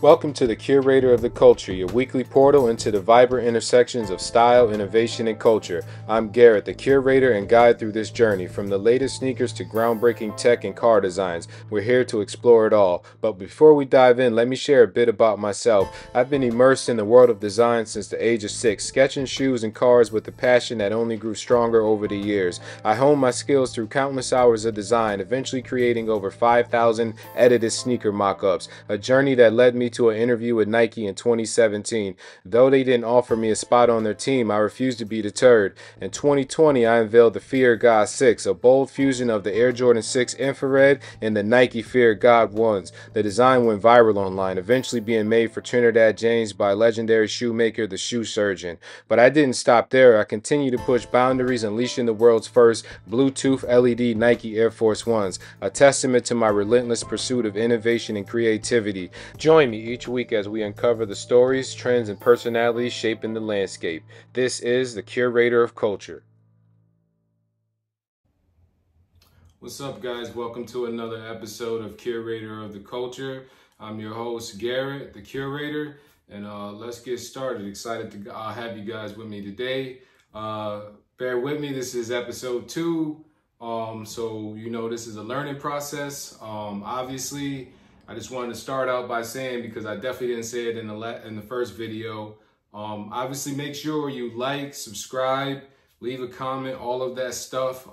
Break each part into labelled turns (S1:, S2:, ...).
S1: Welcome to the Curator of Culture, your weekly portal into the vibrant intersections of style, innovation, and culture. I'm Garrett, the curator and guide through this journey. From the latest sneakers to groundbreaking tech and car designs, we're here to explore it all. But before we dive in, let me share a bit about myself. I've been immersed in the world of design since the age of 6, sketching shoes and cars with a passion that only grew stronger over the years. I honed my skills through countless hours of design, eventually creating over 5,000 edited sneaker mock-ups, a journey that led me to an interview with Nike in 2017. Though they didn't offer me a spot on their team, I refused to be deterred. In 2020, I unveiled the Fear God 6, a bold fusion of the Air Jordan 6 Infrared and the Nike Fear God 1s. The design went viral online, eventually being made for Trinidad James by legendary shoemaker The Shoe Surgeon. But I didn't stop there. I continued to push boundaries, unleashing the world's first Bluetooth LED Nike Air Force 1s, a testament to my relentless pursuit of innovation and creativity. Join me each week as we uncover the stories, trends, and personalities shaping the landscape. This is the Curator of Culture. What's up, guys? Welcome to another episode of Curator of the Culture. I'm your host, Garrett, the curator, and let's get started. Excited to have you guys with me today. Bear with me. This is episode 2. So you know this is a learning process. Obviously, I just wanted to start out by saying, because I definitely didn't say it in the first video, obviously make sure you like, subscribe, leave a comment, all of that stuff.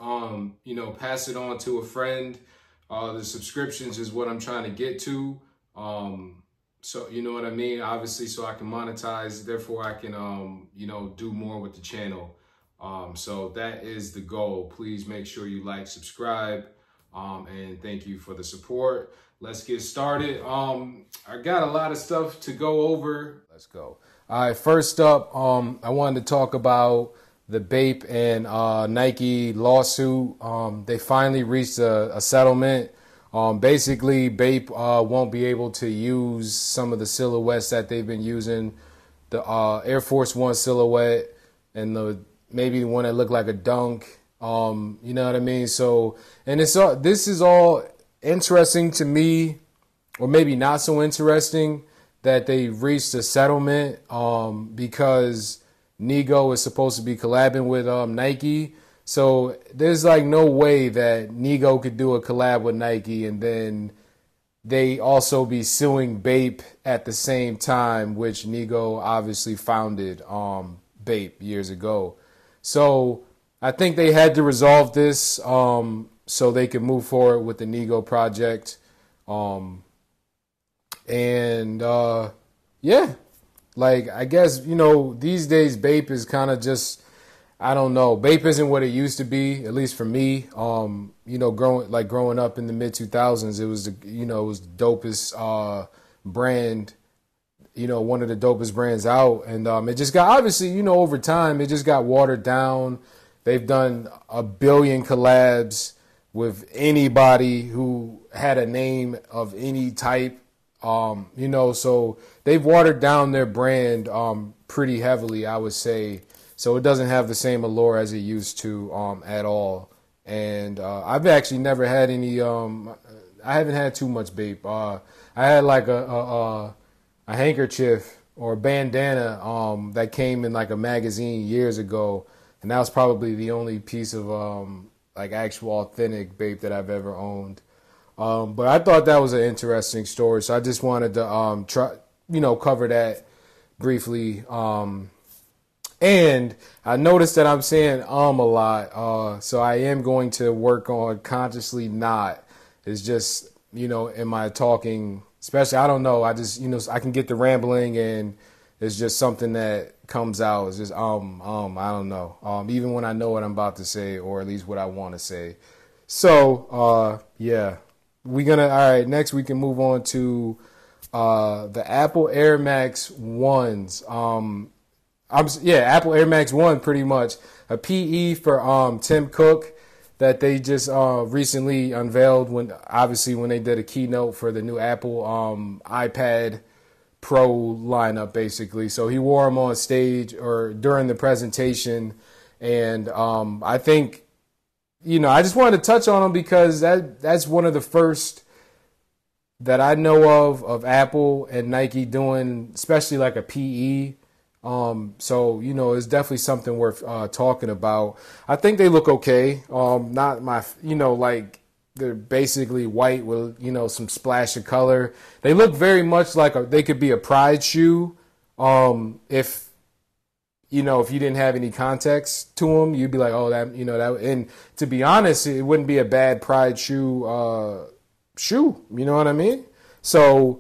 S1: Pass it on to a friend. The subscriptions is what I'm trying to get to. So you know what I mean? Obviously, so I can monetize, therefore I can, do more with the channel. So that is the goal. Please make sure you like, subscribe, and thank you for the support. Let's get started. I got a lot of stuff to go over. Let's go. All right, first up, I wanted to talk about the Bape and Nike lawsuit. They finally reached a settlement. Basically, Bape won't be able to use some of the silhouettes that they've been using. The Air Force One silhouette and maybe the one that looked like a dunk. You know what I mean? So, and this is all interesting to me, or maybe not so interesting, that they reached a settlement because Nigo is supposed to be collabing with Nike. So there's like no way that Nigo could do a collab with Nike and then they also be suing Bape at the same time, which Nigo obviously founded Bape years ago. So I think they had to resolve this so they could move forward with the Nigo project. Yeah, like, I guess, these days Bape is kind of just, I don't know. Bape isn't what it used to be, at least for me. Growing up in the mid 2000s, it was the dopest brand, one of the dopest brands out. And it just got, obviously, over time, it just got watered down. They've done a billion collabs with anybody who had a name of any type, so they've watered down their brand pretty heavily, I would say. So it doesn't have the same allure as it used to at all. And I've actually never had any, I haven't had too much Bape. I had like a handkerchief or a bandana that came in like a magazine years ago. And that was probably the only piece of like actual authentic Bape that I've ever owned. But I thought that was an interesting story, so I just wanted to cover that briefly. And I noticed that I'm saying a lot, so I am going to work on consciously not. It's just, in my talking, especially, I don't know, I just, I can get the rambling and it's just something that comes out. It's just, I don't know, even when I know what I'm about to say, or at least what I want to say. So, yeah. All right, next we can move on to the Apple Air Max 1s. Apple Air Max 1, pretty much. A PE for Tim Cook that they just recently unveiled when they did a keynote for the new Apple iPad Pro lineup, basically. So he wore them on stage or during the presentation. And I think, I just wanted to touch on them because that's one of the first that I know of Apple and Nike doing, especially like a PE. So it's definitely something worth talking about. I think they look okay. Not my, like they're basically white with some splash of color. They look very much like they could be a Pride shoe. If if you didn't have any context to them, you'd be like, oh, that. And to be honest, it wouldn't be a bad Pride shoe. You know what I mean? So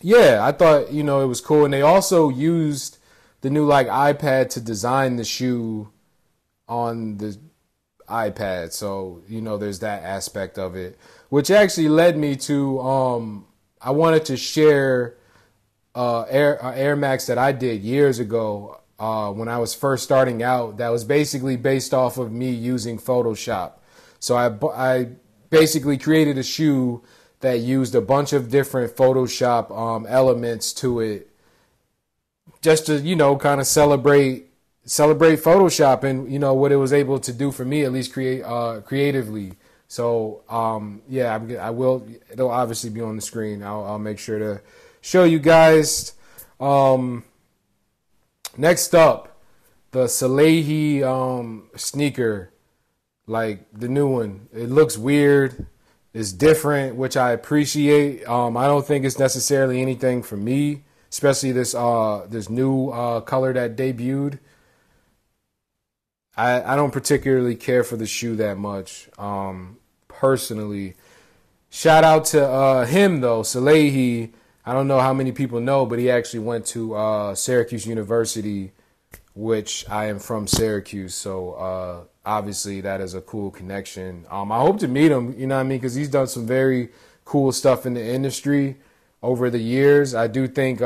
S1: yeah, I thought it was cool, and they also used the new like iPad to design the shoe on the iPad. So there's that aspect of it, which actually led me to I wanted to share Air Max that I did years ago when I was first starting out. That was basically based off of me using Photoshop. So I basically created a shoe that used a bunch of different Photoshop elements to it, just to kind of celebrate Photoshop and what it was able to do for me, at least creatively. So yeah, I will. It'll obviously be on the screen. I'll make sure to show you guys. Next up, the Salehi sneaker, like the new one. It looks weird. It's different, which I appreciate. I don't think it's necessarily anything for me, especially this new color that debuted. I don't particularly care for the shoe that much, personally. Shout out to him though, Salehi. I don't know how many people know, but he actually went to Syracuse University, which I am from Syracuse, so obviously that is a cool connection. I hope to meet him, you know what I mean, because he's done some very cool stuff in the industry over the years. I do think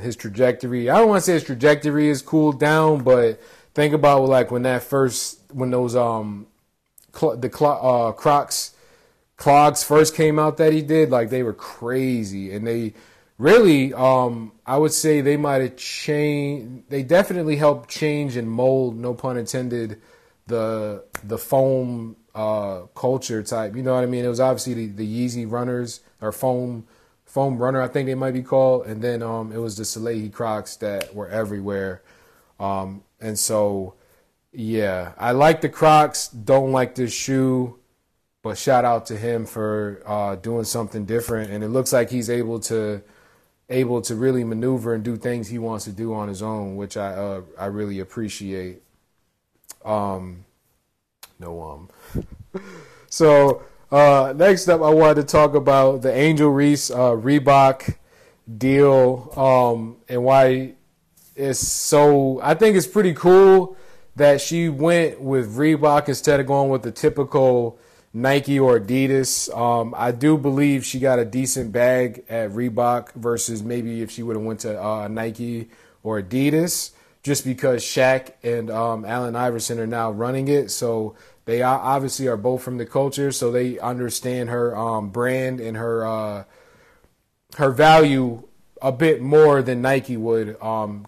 S1: his trajectory, I don't want to say his trajectory is cooled down, but think about like when those Crocs clogs first came out that he did, like they were crazy, and they really, I would say they might have changed. They definitely helped change and mold, no pun intended, the foam culture type. You know what I mean? It was obviously the Yeezy runners or foam runner, I think they might be called, and then it was the Salehi Crocs that were everywhere. And so, yeah, I like the Crocs. Don't like this shoe, but shout out to him for doing something different. And it looks like he's able to really maneuver and do things he wants to do on his own, which I really appreciate. So next up, I wanted to talk about the Angel Reese Reebok deal, and why it's so. I think it's pretty cool that she went with Reebok instead of going with the typical Nike or Adidas. I do believe she got a decent bag at Reebok versus maybe if she would have went to Nike or Adidas, just because Shaq and Allen Iverson are now running it. So they obviously are both from the culture, so they understand her brand and her value a bit more than Nike would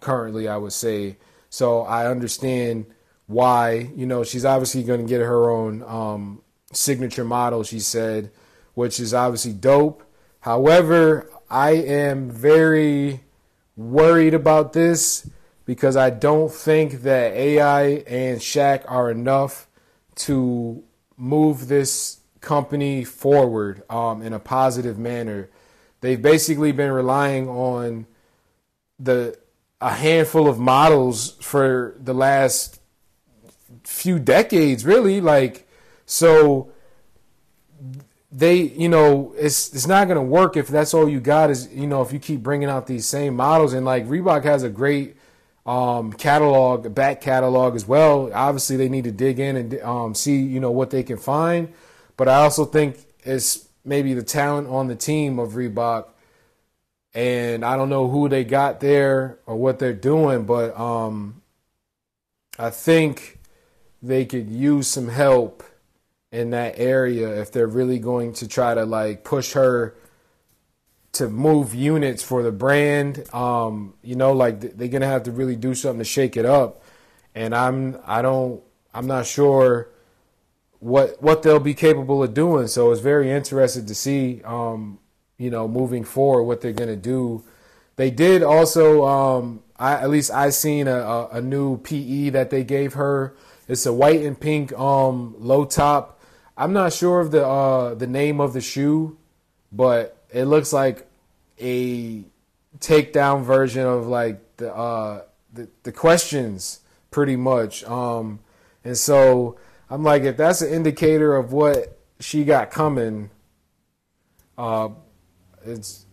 S1: currently, I would say. So I understand why. She's obviously going to get her own signature model, she said, which is obviously dope. However, I am very worried about this because I don't think that AI and Shaq are enough to move this company forward in a positive manner. They've basically been relying on a handful of models for the last few decades, really. So they, it's not going to work if that's all you got is, if you keep bringing out these same models. And Reebok has a great back catalog as well. Obviously, they need to dig in and see, what they can find. But I also think it's maybe the talent on the team of Reebok. And I don't know who they got there or what they're doing, but I think they could use some help in that area if they're really going to try to push her to move units for the brand. They're gonna have to really do something to shake it up, and I'm not sure what they'll be capable of doing. So it's very interested to see
S2: moving forward, what they're going to do. They did also, at least I seen a new PE that they gave her. It's a white and pink low top. I'm not sure of the name of the shoe, but it looks like a takedown version of like the questions pretty much. And so I'm like, if that's an indicator of what she got coming, it's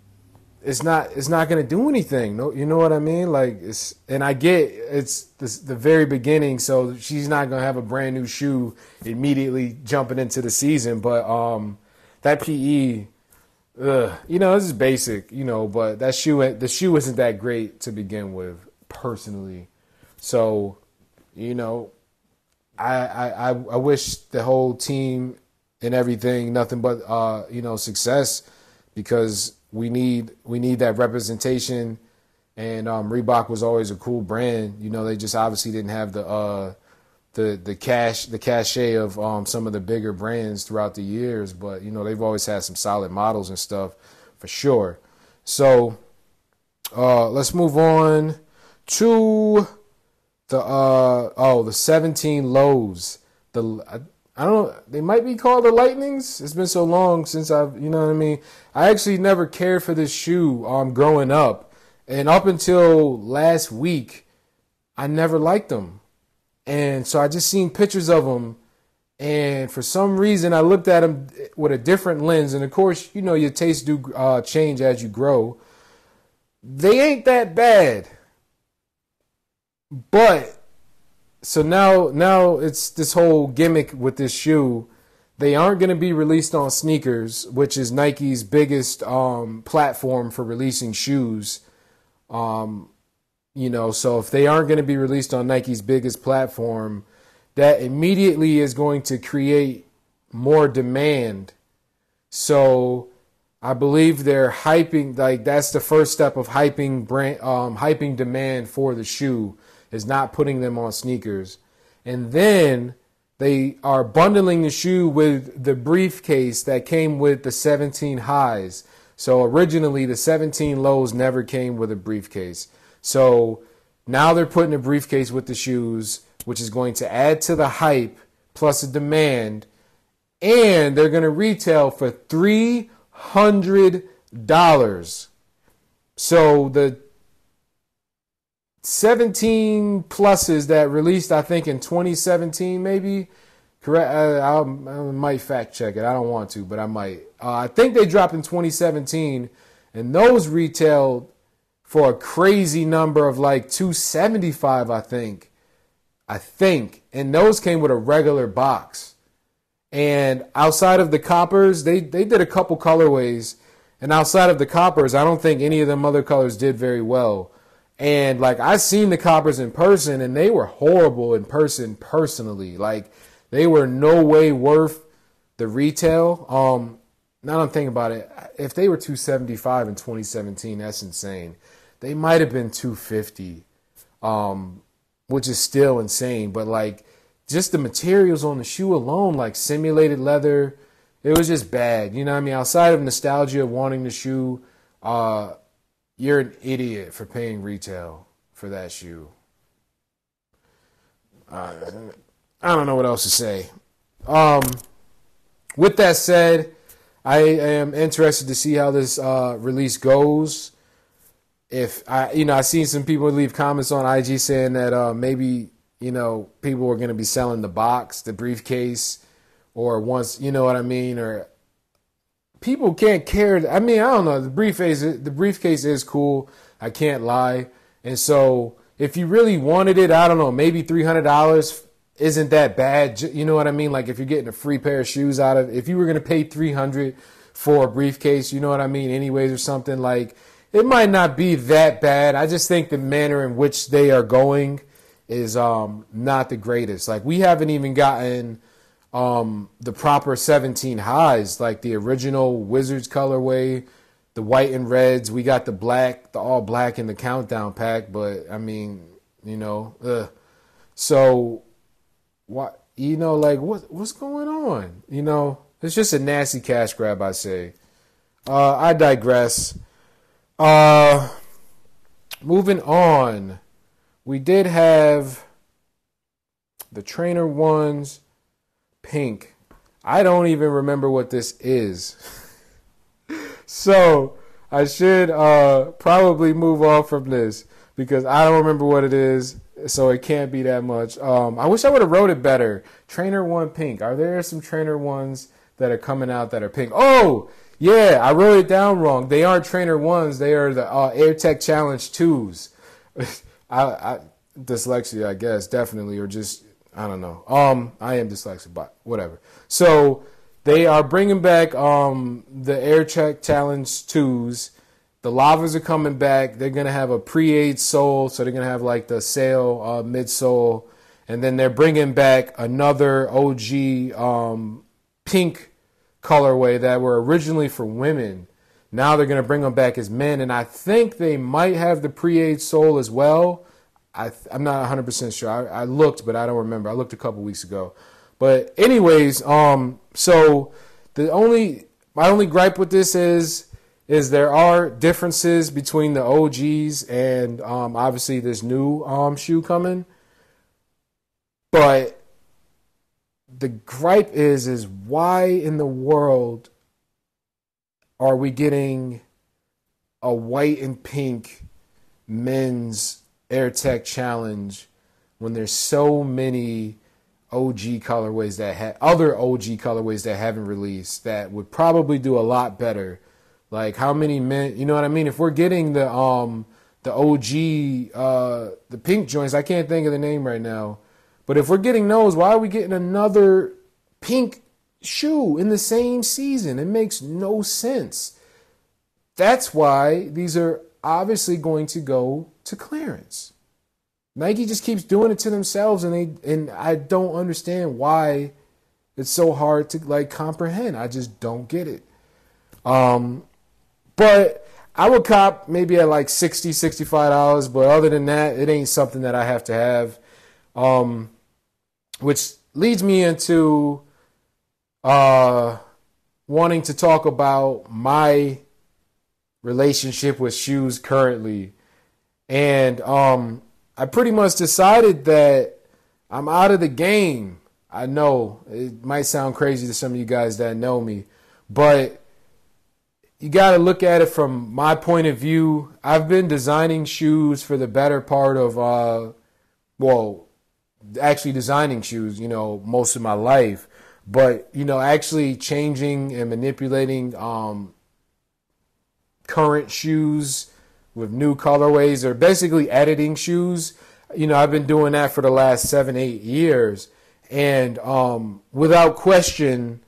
S2: not going to do anything. No, you know what I mean? Like and I get it's the very beginning, so she's not going to have a brand new shoe immediately jumping into the season. But that PE, this is basic, but the shoe isn't that great to begin with, personally. So, I wish the whole team and everything nothing but success, because we need that representation, and Reebok was always a cool brand. They just obviously didn't have the cachet of some of the bigger brands throughout the years, but they've always had some solid models and stuff for sure. So let's move on to the 17 lows. I don't know, they might be called the Lightnings. It's been so long since I've, you know what I mean? I actually never cared for this shoe growing up. And up until last week, I never liked them. And so I just seen pictures of them. And for some reason, I looked at them with a different lens. And of course, your tastes do change as you grow. They ain't that bad. But so now it's this whole gimmick with this shoe. They aren't going to be released on sneakers, which is Nike's biggest platform for releasing shoes. So if they aren't going to be released on Nike's biggest platform, that immediately is going to create more demand. So I believe they're hyping, like that's the first step of hyping demand for the shoe, is not putting them on sneakers. And then they are bundling the shoe with the briefcase that came with the 17 highs. So originally the 17 lows never came with a briefcase. So now they're putting a briefcase with the shoes, which is going to add to the hype plus the demand. And they're going to retail for $300. So the 17 pluses that released, I think, in 2017, maybe. Correct. I might fact check it. I don't want to, but I might. I think they dropped in 2017, and those retailed for a crazy number of like $275, I think. And those came with a regular box. And outside of the coppers, they did a couple colorways. And outside of the coppers, I don't think any of them other colors did very well. And like I seen the coppers in person, and they were horrible in person personally. Like they were no way worth the retail. Now I'm thinking about it. If they were $275 in 2017, that's insane. They might have been $250, which is still insane. But like just the materials on the shoe alone, like simulated leather, it was just bad. You know what I mean? Outside of nostalgia of wanting the shoe, you're an idiot for paying retail for that shoe. I don't know what else to say. With that said, I am interested to see how this release goes. If I seen some people leave comments on IG saying that maybe people are going to be selling the box, the briefcase, or once, you know what I mean, or people can't care. I mean, I don't know. The briefcase is cool. I can't lie. And so if you really wanted it, I don't know, maybe $300 isn't that bad. You know what I mean? Like if you're getting a free pair of shoes out of, if you were going to pay $300 for a briefcase, you know what I mean? Anyways, or something, like it might not be that bad. I just think the manner in which they are going is not the greatest. Like we haven't even gotten the proper 17 highs, like the original Wizards colorway, the white and reds. We got the black, the all black in the countdown pack, but I mean, so what, like what's going on? It's just a nasty cash grab, I say. I digress. Moving on. We did have the Trainer Ones pink. I don't even remember what this is. So I should probably move on from this because I don't remember what it is. So it can't be that much. I wish I would have wrote it better. Trainer One pink. Are there some Trainer Ones that are coming out that are pink? Oh, yeah, I wrote it down wrong. They aren't Trainer Ones. They are the AirTech Challenge 2s. I dyslexia, I guess, definitely, or just, I don't know. I am dyslexic, but whatever. So they are bringing back the AirTech Challenge 2s. The lavas are coming back. They're going to have a pre-aid sole, so they're going to have like the sail midsole. And then they're bringing back another OG pink colorway that were originally for women. Now they're going to bring them back as men. And I think they might have the pre-aid sole as well. I'm not 100% sure. I looked, but I don't remember. I looked a couple weeks ago. But anyways, so my only gripe with this is there are differences between the OGs and obviously this new shoe coming. But the gripe is why in the world are we getting a white and pink men's AirTech Challenge when there's so many OG colorways other OG colorways that haven't released that would probably do a lot better? Like how many men, you know what I mean? If we're getting the OG the pink joints, I can't think of the name right now. But if we're getting those, why are we getting another pink shoe in the same season? It makes no sense. That's why these are obviously going to go to clearance. Nike just keeps doing it to themselves, and I don't understand why it's so hard to like comprehend. I just don't get it. But I would cop maybe at like $60, $65, but other than that, it ain't something that I have to have. Which leads me into wanting to talk about my relationship with shoes currently. And I pretty much decided that I'm out of the game. I know it might sound crazy to some of you guys that know me, but you got to look at it from my point of view. I've been designing shoes for the better part of, actually designing shoes, most of my life. But, actually changing and manipulating current shoes with new colorways, or basically editing shoes. I've been doing that for the last 7-8 years. And without question,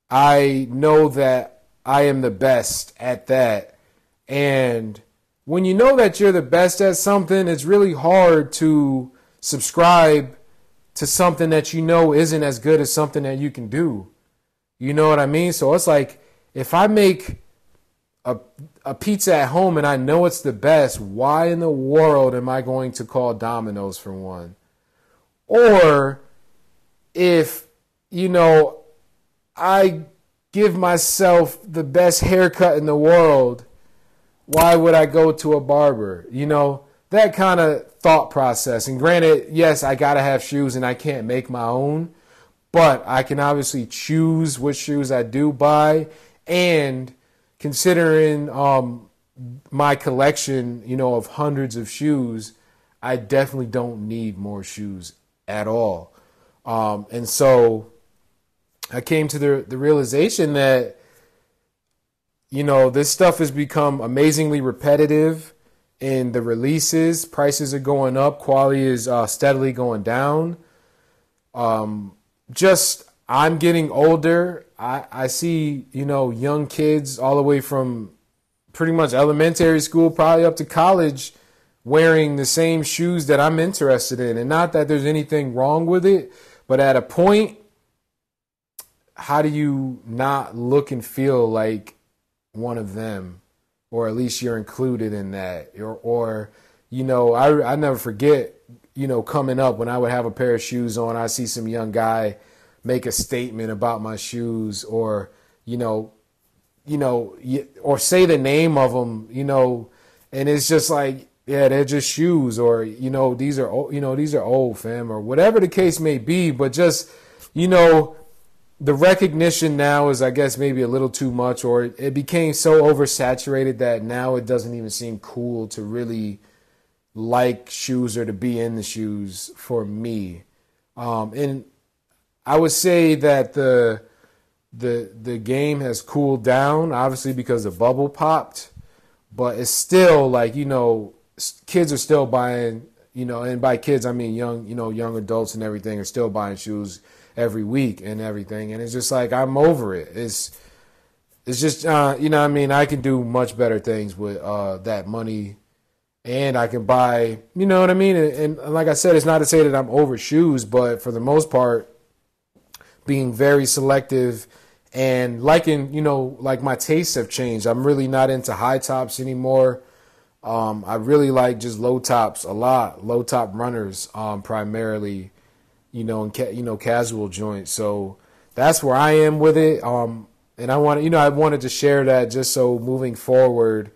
S2: I know that I am the best at that. And when you know that you're the best at something, it's really hard to subscribe to something that isn't as good as something that you can do. You know what I mean? So it's like, if I make a pizza at home and I know it's the best, why in the world am I going to call Domino's for one? Or if, I give myself the best haircut in the world, why would I go to a barber? That kind of thought process. And granted, yes, I got to have shoes and I can't make my own, but I can obviously choose which shoes I do buy. And considering my collection, of hundreds of shoes, I definitely don't need more shoes at all. And so I came to the realization that, this stuff has become amazingly repetitive in the releases. Prices are going up. Quality is steadily going down. I'm getting older. I see, young kids all the way from pretty much elementary school, probably up to college, wearing the same shoes that I'm interested in. And not that there's anything wrong with it, but at a point, how do you not look and feel like one of them? Or at least you're included in that. I never forget, coming up when I would have a pair of shoes on, I see some young guy make a statement about my shoes, or, or say the name of them, and it's just like, yeah, they're just shoes, or these are old, fam, or whatever the case may be. But just the recognition now is, I guess, maybe a little too much, or it became so oversaturated that now it doesn't even seem cool to really like shoes or to be in the shoes for me. And I would say that the game has cooled down, obviously, because the bubble popped, but it's still like, kids are still buying, and by kids I mean young adults and everything are still buying shoes every week and everything. And it's just like, I'm over it. It's just, I can do much better things with that money, and I can buy, what I mean? And like I said, it's not to say that I'm over shoes, but for the most part, being very selective and liking, like my tastes have changed. I'm really not into high tops anymore. I really like just low tops a lot, low top runners, primarily, and casual joints. So that's where I am with it. And I wanted to share that just so moving forward,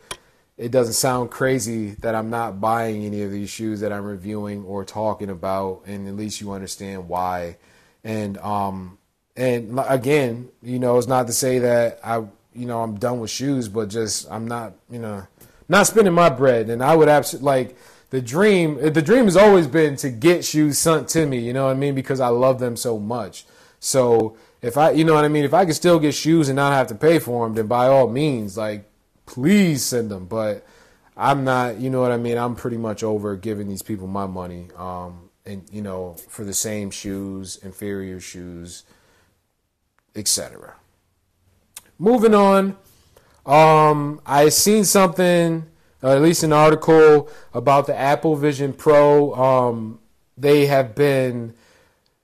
S2: it doesn't sound crazy that I'm not buying any of these shoes that I'm reviewing or talking about, and at least you understand why. And again, it's not to say that I'm done with shoes, but just I'm not, not spending my bread. And I would absolutely like the dream has always been to get shoes sent to me, you know what I mean? Because I love them so much. So if if I could still get shoes and not have to pay for them, then by all means, like, please send them. But I'm not, I'm pretty much over giving these people my money, and, for the same shoes, inferior shoes, etc. Moving on. I seen something, at least an article about the Apple Vision Pro. They have been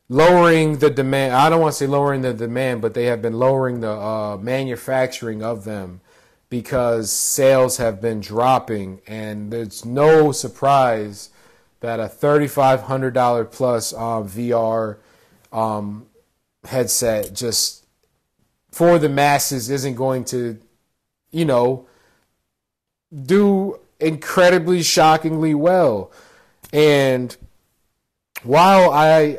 S2: lowering the demand. I don't want to say lowering the demand, but they have been lowering the manufacturing of them because sales have been dropping. And there's no surprise that a $3,500 plus VR headset just for the masses isn't going to, do incredibly shockingly well. And while I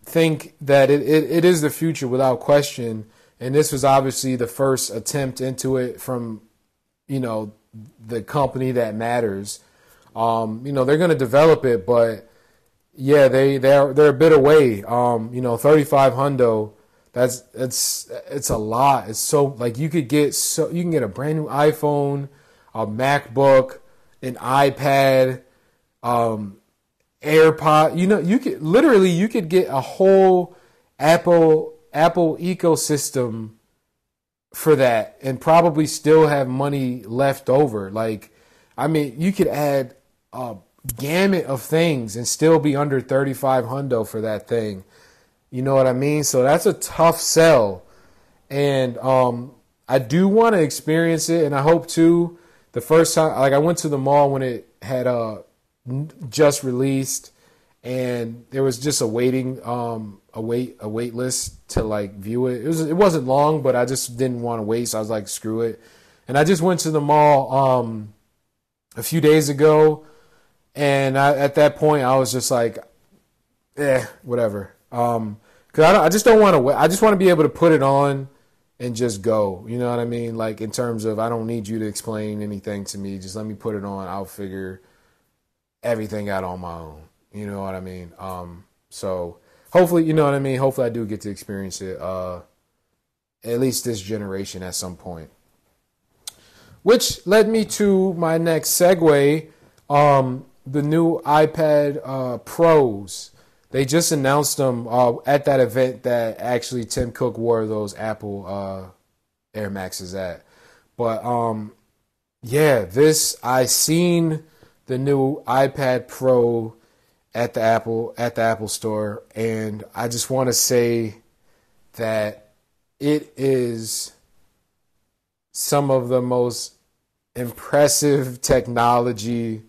S2: think that it is the future without question, and this was obviously the first attempt into it from, the company that matters, they're going to develop it, but yeah, they're a bit away. 35 hundo. It's a lot. It's so, like, you can get a brand new iPhone, a MacBook, an iPad, AirPod. You could get a whole Apple ecosystem for that and probably still have money left over. Like, you could add a gamut of things and still be under 35 hundo for that thing. You know what I mean? So that's a tough sell. And I do want to experience it, and I hope to. The first time, like, I went to the mall when it had just released, and there was just a wait list to, like, view it. It wasn't long, but I just didn't want to wait, so I was like, screw it. And I just went to the mall a few days ago, and at that point I was just like, whatever. Cause I just don't want to wait. I just want to be able to put it on and just go. You know what I mean? Like, in terms of, I don't need you to explain anything to me. Just let me put it on. I'll figure everything out on my own. You know what I mean? So hopefully, you know what I mean? Hopefully I do get to experience it, at least this generation at some point. Which led me to my next segue, the new iPad Pros. They just announced them at that event that actually Tim Cook wore those Apple Air Maxes at. But I seen the new iPad Pro at the Apple Store, and I just want to say that it is some of the most impressive technology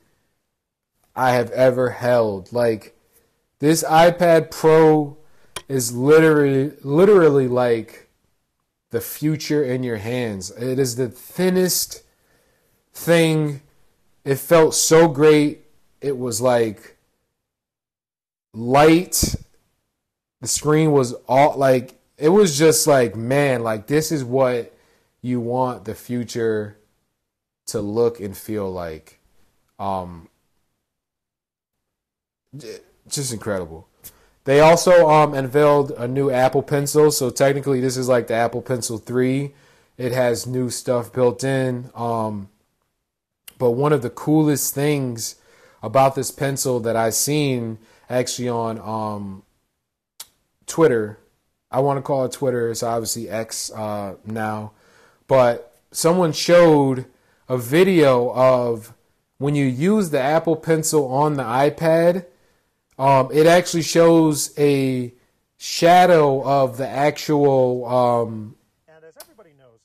S2: I have ever held. Like, this iPad Pro is literally like the future in your hands. It is the thinnest thing. It felt so great. It was like light. The screen was all like, it was just like, man, like this is what you want the future to look and feel like. Just incredible. They also unveiled a new Apple Pencil. So technically this is like the Apple Pencil 3. It has new stuff built in. But one of the coolest things about this pencil that I've seen actually on Twitter, I want to call it Twitter, it's obviously X now, but someone showed a video of when you use the Apple Pencil on the iPad, it actually shows a shadow of the actual
S3: And as everybody knows,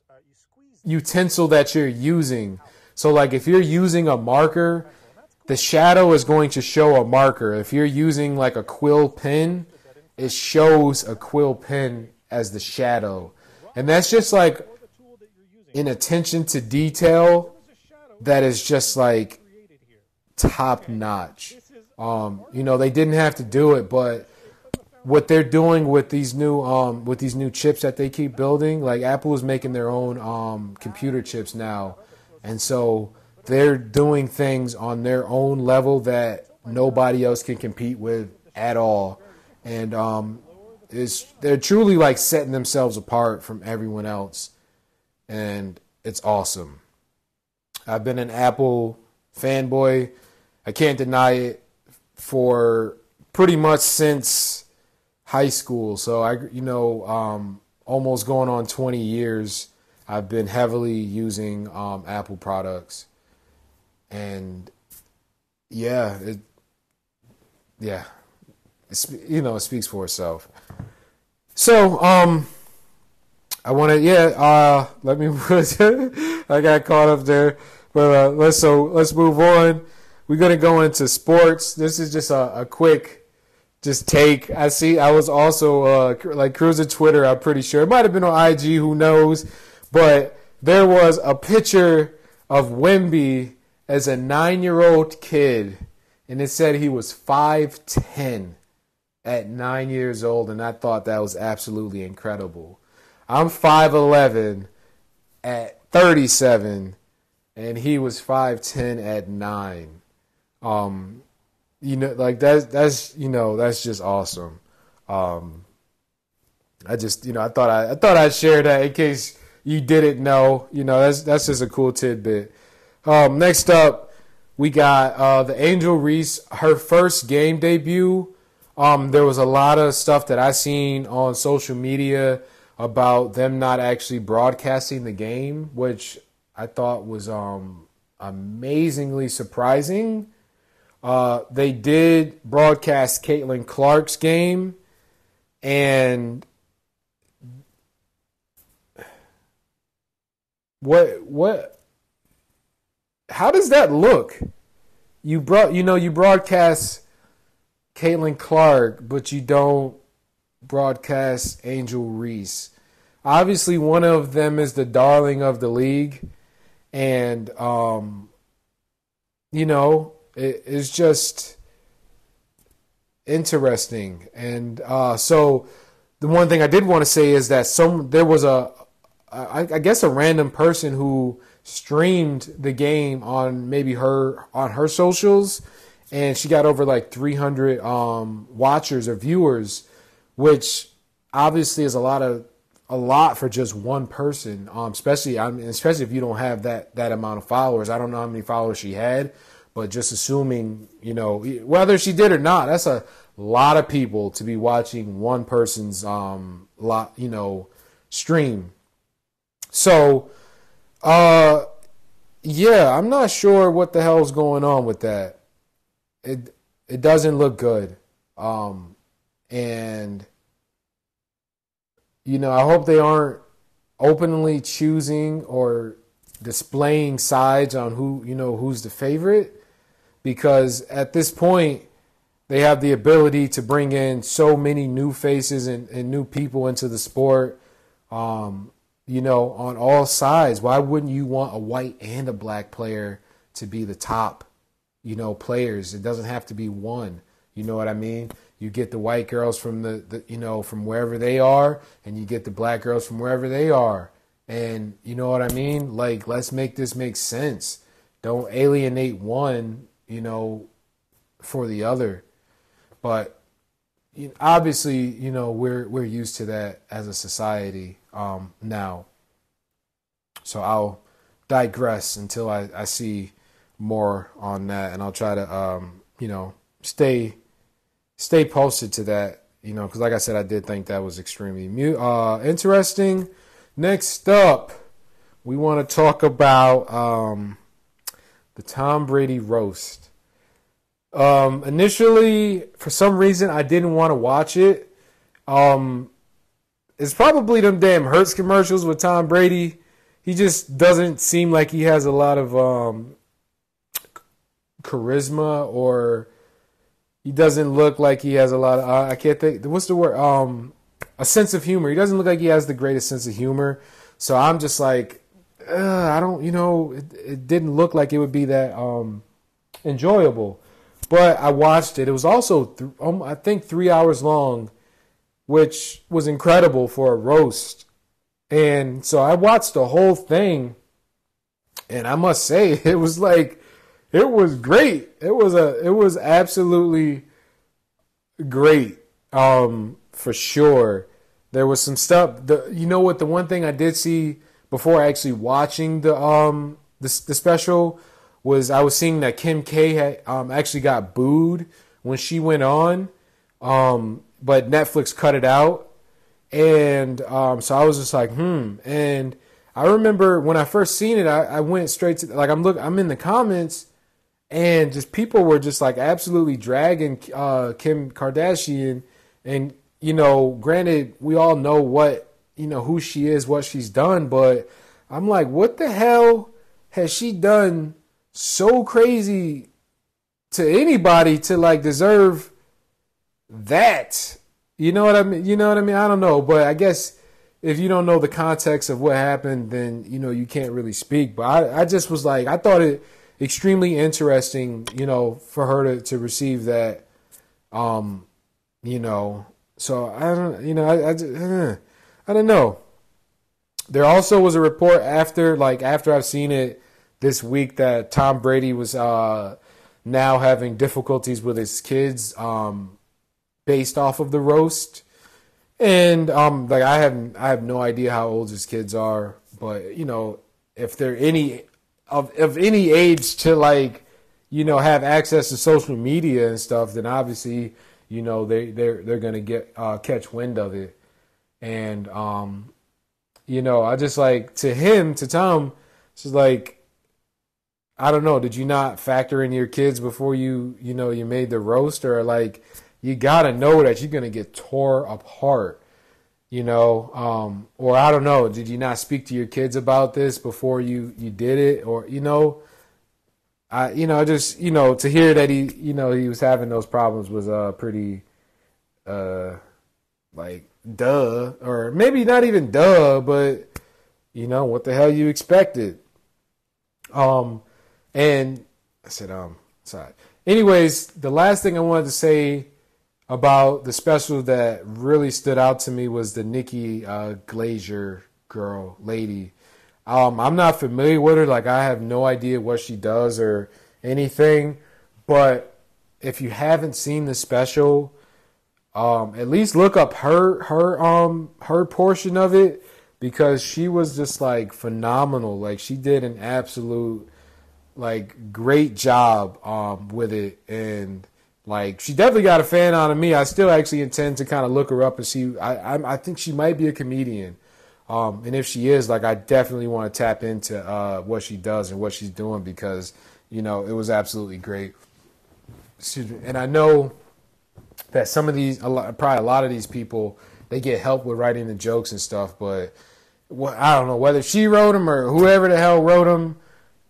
S2: utensil that you're using. So like if you're using a marker, the shadow is going to show a marker. If you're using like a quill pen, it shows a quill pen as the shadow. And that's just like an attention to detail that is just like top notch. They didn't have to do it, but what they're doing with these new chips that they keep building, like Apple is making their own computer chips now. And so they're doing things on their own level that nobody else can compete with at all. And they're truly like setting themselves apart from everyone else. And it's awesome. I've been an Apple fanboy. I can't deny it for pretty much since high school. So almost going on 20 years, I've been heavily using Apple products. And it speaks for itself. So, I want to, let me, I got caught up there, but let's move on. We're going to go into sports. This is just a quick take. I was also like cruising Twitter, I'm pretty sure. It might have been on IG, who knows, but there was a picture of Wemby as a 9-year-old kid, and it said he was 5'10" at 9 years old, and I thought that was absolutely incredible. I'm 5'11" at 37, and he was 5'10" at 9. That's just awesome. I thought I'd share that in case you didn't know. That's just a cool tidbit. Next up, we got the Angel Reese, her first game debut. There was a lot of stuff that I seen on social media about them not actually broadcasting the game, which I thought was amazingly surprising. They did broadcast Caitlin Clark's game, and how does that look? You broadcast Caitlin Clark, but you don't broadcast Angel Reese. Obviously, one of them is the darling of the league, and it's just interesting. And so the one thing I did want to say is that there was I guess a random person who streamed the game on her socials, and she got over like 300 watchers or viewers, which obviously is a lot for just one person, especially if you don't have that amount of followers. I don't know how many followers she had, but just assuming, whether she did or not, that's a lot of people to be watching one person's stream. So I'm not sure what the hell's going on with that. It doesn't look good. And I hope they aren't openly choosing or displaying sides on who's the favorite, because at this point they have the ability to bring in so many new faces and new people into the sport. on all sides. Why wouldn't you want a white and a black player to be the top, players? It doesn't have to be one. You know what I mean? You get the white girls from from wherever they are, and you get the black girls from wherever they are. And you know what I mean? Like, let's make this make sense. Don't alienate one, for the other. But obviously, we're used to that as a society now. So I'll digress until I see more on that, and I'll try to stay posted to that, because like I said, I did think that was extremely interesting. Next up, we want to talk about the Tom Brady roast. Initially, for some reason, I didn't want to watch it. It's probably them damn Hertz commercials with Tom Brady. He just doesn't seem like he has a lot of charisma, or he doesn't look like he has a lot of, I can't think, what's the word? A sense of humor. He doesn't look like he has the greatest sense of humor. So I'm just like, I don't, it didn't look like it would be that enjoyable. But I watched it. It was also, I think, 3 hours long, which was incredible for a roast. And so I watched the whole thing, and I must say, it was great. It was absolutely great, for sure. There was some stuff. The one thing I did see before actually watching the special was I was seeing that Kim K had actually got booed when she went on, but Netflix cut it out, and so I was just like, And I remember when I first seen it, I went straight to I'm in the comments, and just people were just like absolutely dragging Kim Kardashian, and granted, we all know what who she is, what she's done, but I'm like, what the hell has she done so crazy to anybody to deserve that? You know what I mean? I don't know, but I guess if you don't know the context of what happened, then you can't really speak. But I just was like, I thought it extremely interesting, for her to receive that, So I don't, I don't know. There also was a report after I've seen it this week that Tom Brady was now having difficulties with his kids, based off of the roast. And I have no idea how old his kids are, but if they're of any age to have access to social media and stuff, then obviously they're gonna get catch wind of it. And I just to Tom, it's just I don't know, did you not factor in your kids before you made the roast? Or you gotta know that you're gonna get tore apart, or I don't know, did you not speak to your kids about this before you did it? Or just to hear that he was having those problems was pretty duh, or maybe not even duh, but what the hell you expected. And I said, sorry. Anyways, the last thing I wanted to say about the special that really stood out to me was the Nikki Glazer lady. I'm not familiar with her. I have no idea what she does or anything. But if you haven't seen the special, at least look up her portion of it, because she was just phenomenal. She did an absolute great job with it, and she definitely got a fan out of me. I still actually intend to kind of look her up and see. I think she might be a comedian. And if she is, I definitely want to tap into what she does and what she's doing, because, it was absolutely great. Excuse me. And I know that some of these, probably a lot of these people, they get help with writing the jokes and stuff, but I don't know whether she wrote them or whoever the hell wrote them.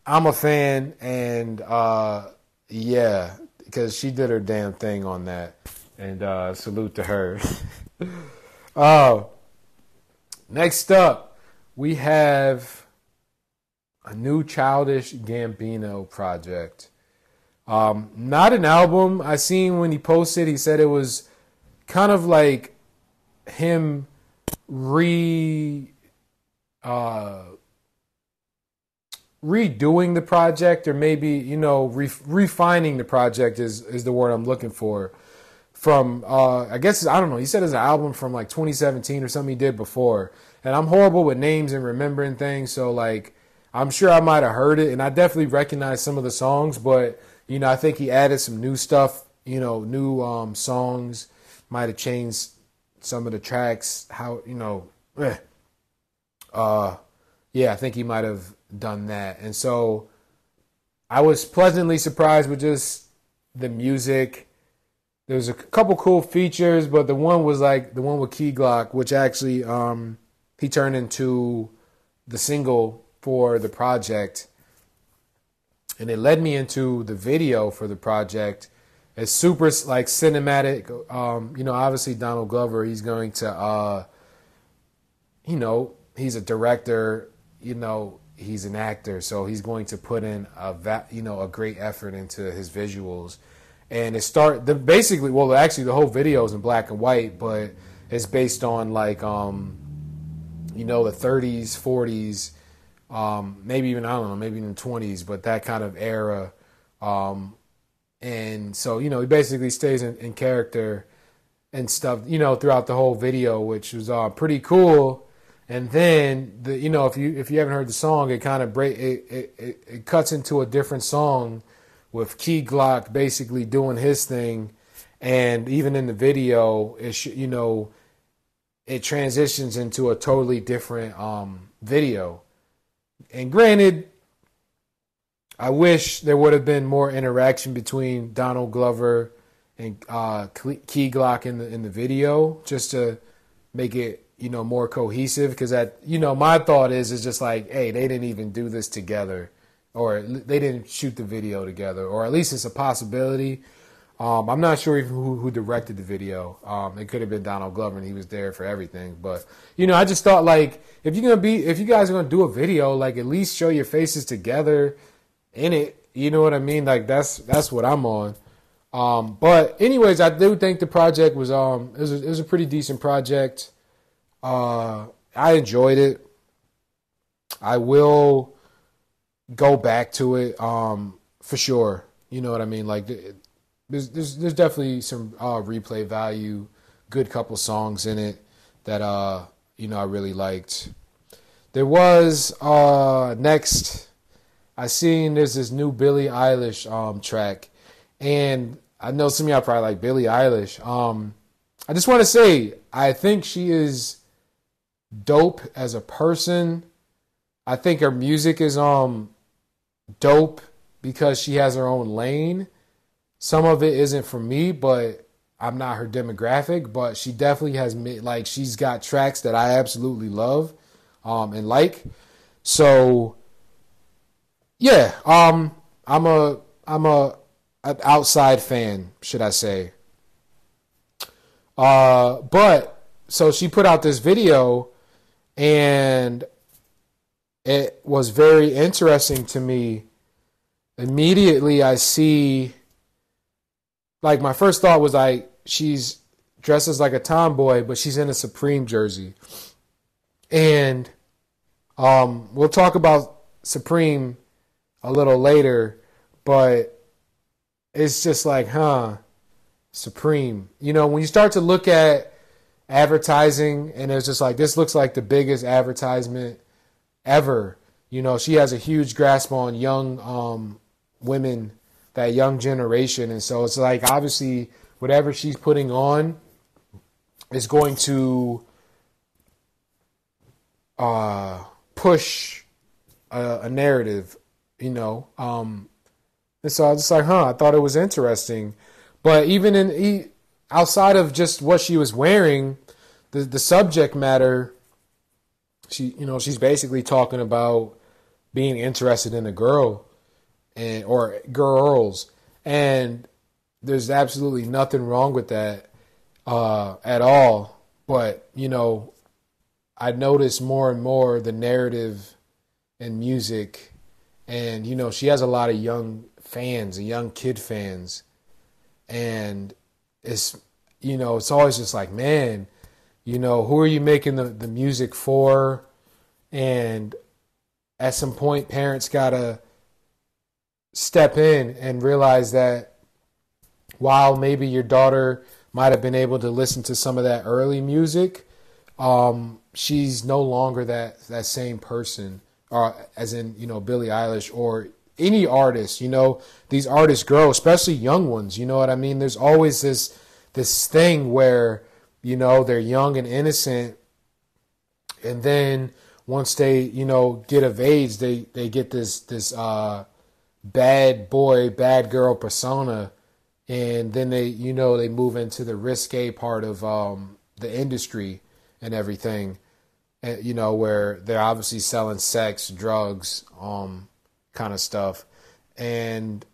S2: I'm a fan, and yeah, because she did her damn thing on that, and salute to her. Next up, we have a new Childish Gambino project. Not an album. I seen when he posted, he said it was kind of like him redoing the project, or maybe, you know, refining the project is the word I'm looking for. From I guess, I don't know, he said it's an album from like 2017 or something he did before. And I'm horrible with names and remembering things, so like I'm sure I might have heard it, and I definitely recognize some of the songs, but you know, I think he added some new stuff, you know, new songs, might have changed some of the tracks, how, you know, yeah, I think he might have done that. And so I was pleasantly surprised with just the music. There's a couple cool features, but the one was like the one with Key Glock, which actually he turned into the single for the project. And it led me into the video for the project. It's super like cinematic. You know, obviously Donald Glover, he's going to, you know, he's a director, you know, he's an actor, so he's going to put in a great effort into his visuals. And basically, well, actually the whole video is in black and white, but it's based on like, you know, the 30s, 40s, maybe even, I don't know, maybe in the 20s, but that kind of era. And so, you know, he basically stays in character and stuff, you know, throughout the whole video, which was pretty cool. And then, you know, if you haven't heard the song, it kind of it cuts into a different song with Key Glock basically doing his thing. And even in the video, you know, it transitions into a totally different video. And granted, I wish there would have been more interaction between Donald Glover and Key Glock in the video, just to make it, you know, more cohesive. Because that, you know, my thought is just like, hey, they didn't even do this together, or they didn't shoot the video together, or at least it's a possibility. I'm not sure even who directed the video. It could have been Donald Glover, and he was there for everything. But, you know, I just thought, like, if you guys are gonna do a video, like, at least show your faces together in it. You know what I mean? Like, that's what I'm on. But anyways, I do think the project was it was a pretty decent project. I enjoyed it. I will go back to it for sure. You know what I mean? Like, there's definitely some replay value. Good couple songs in it that you know, I really liked. There was next, I seen there's this new Billie Eilish track, and I know some of y'all probably like Billie Eilish. I just want to say, I think she is dope as a person. I think her music is dope because she has her own lane. Some of it isn't for me, but I'm not her demographic. But she definitely has like, she's got tracks that I absolutely love and like. So yeah, I'm an outside fan, should I say. But so she put out this video, and it was very interesting to me. Immediately I see, like, my first thought was like, she's dressed as like a tomboy, but she's in a Supreme jersey. And we'll talk about Supreme a little later, but it's just like, Supreme. You know, when you start to look at advertising, and it's just like, this looks like the biggest advertisement ever. You know, she has a huge grasp on young women, that young generation. And so it's like, obviously, whatever she's putting on is going to push a narrative, you know. And so I was just like, I thought it was interesting. But even outside of just what she was wearing, the subject matter, she's basically talking about being interested in a girl or girls, and there's absolutely nothing wrong with that at all. But, you know, I notice more and more the narrative in music, and she has a lot of young fans, young kid fans, and it's it's always just like, man, who are you making the music for? And at some point, parents gotta step in and realize that while maybe your daughter might have been able to listen to some of that early music, she's no longer that same person, as in Billie Eilish or any artist. These artists grow, especially young ones. You know what I mean? There's always this thing where they're young and innocent, and then once they get of age, they get this bad boy, bad girl persona, and then they move into the risque part of the industry and everything, where they're obviously selling sex, drugs, kind of stuff, and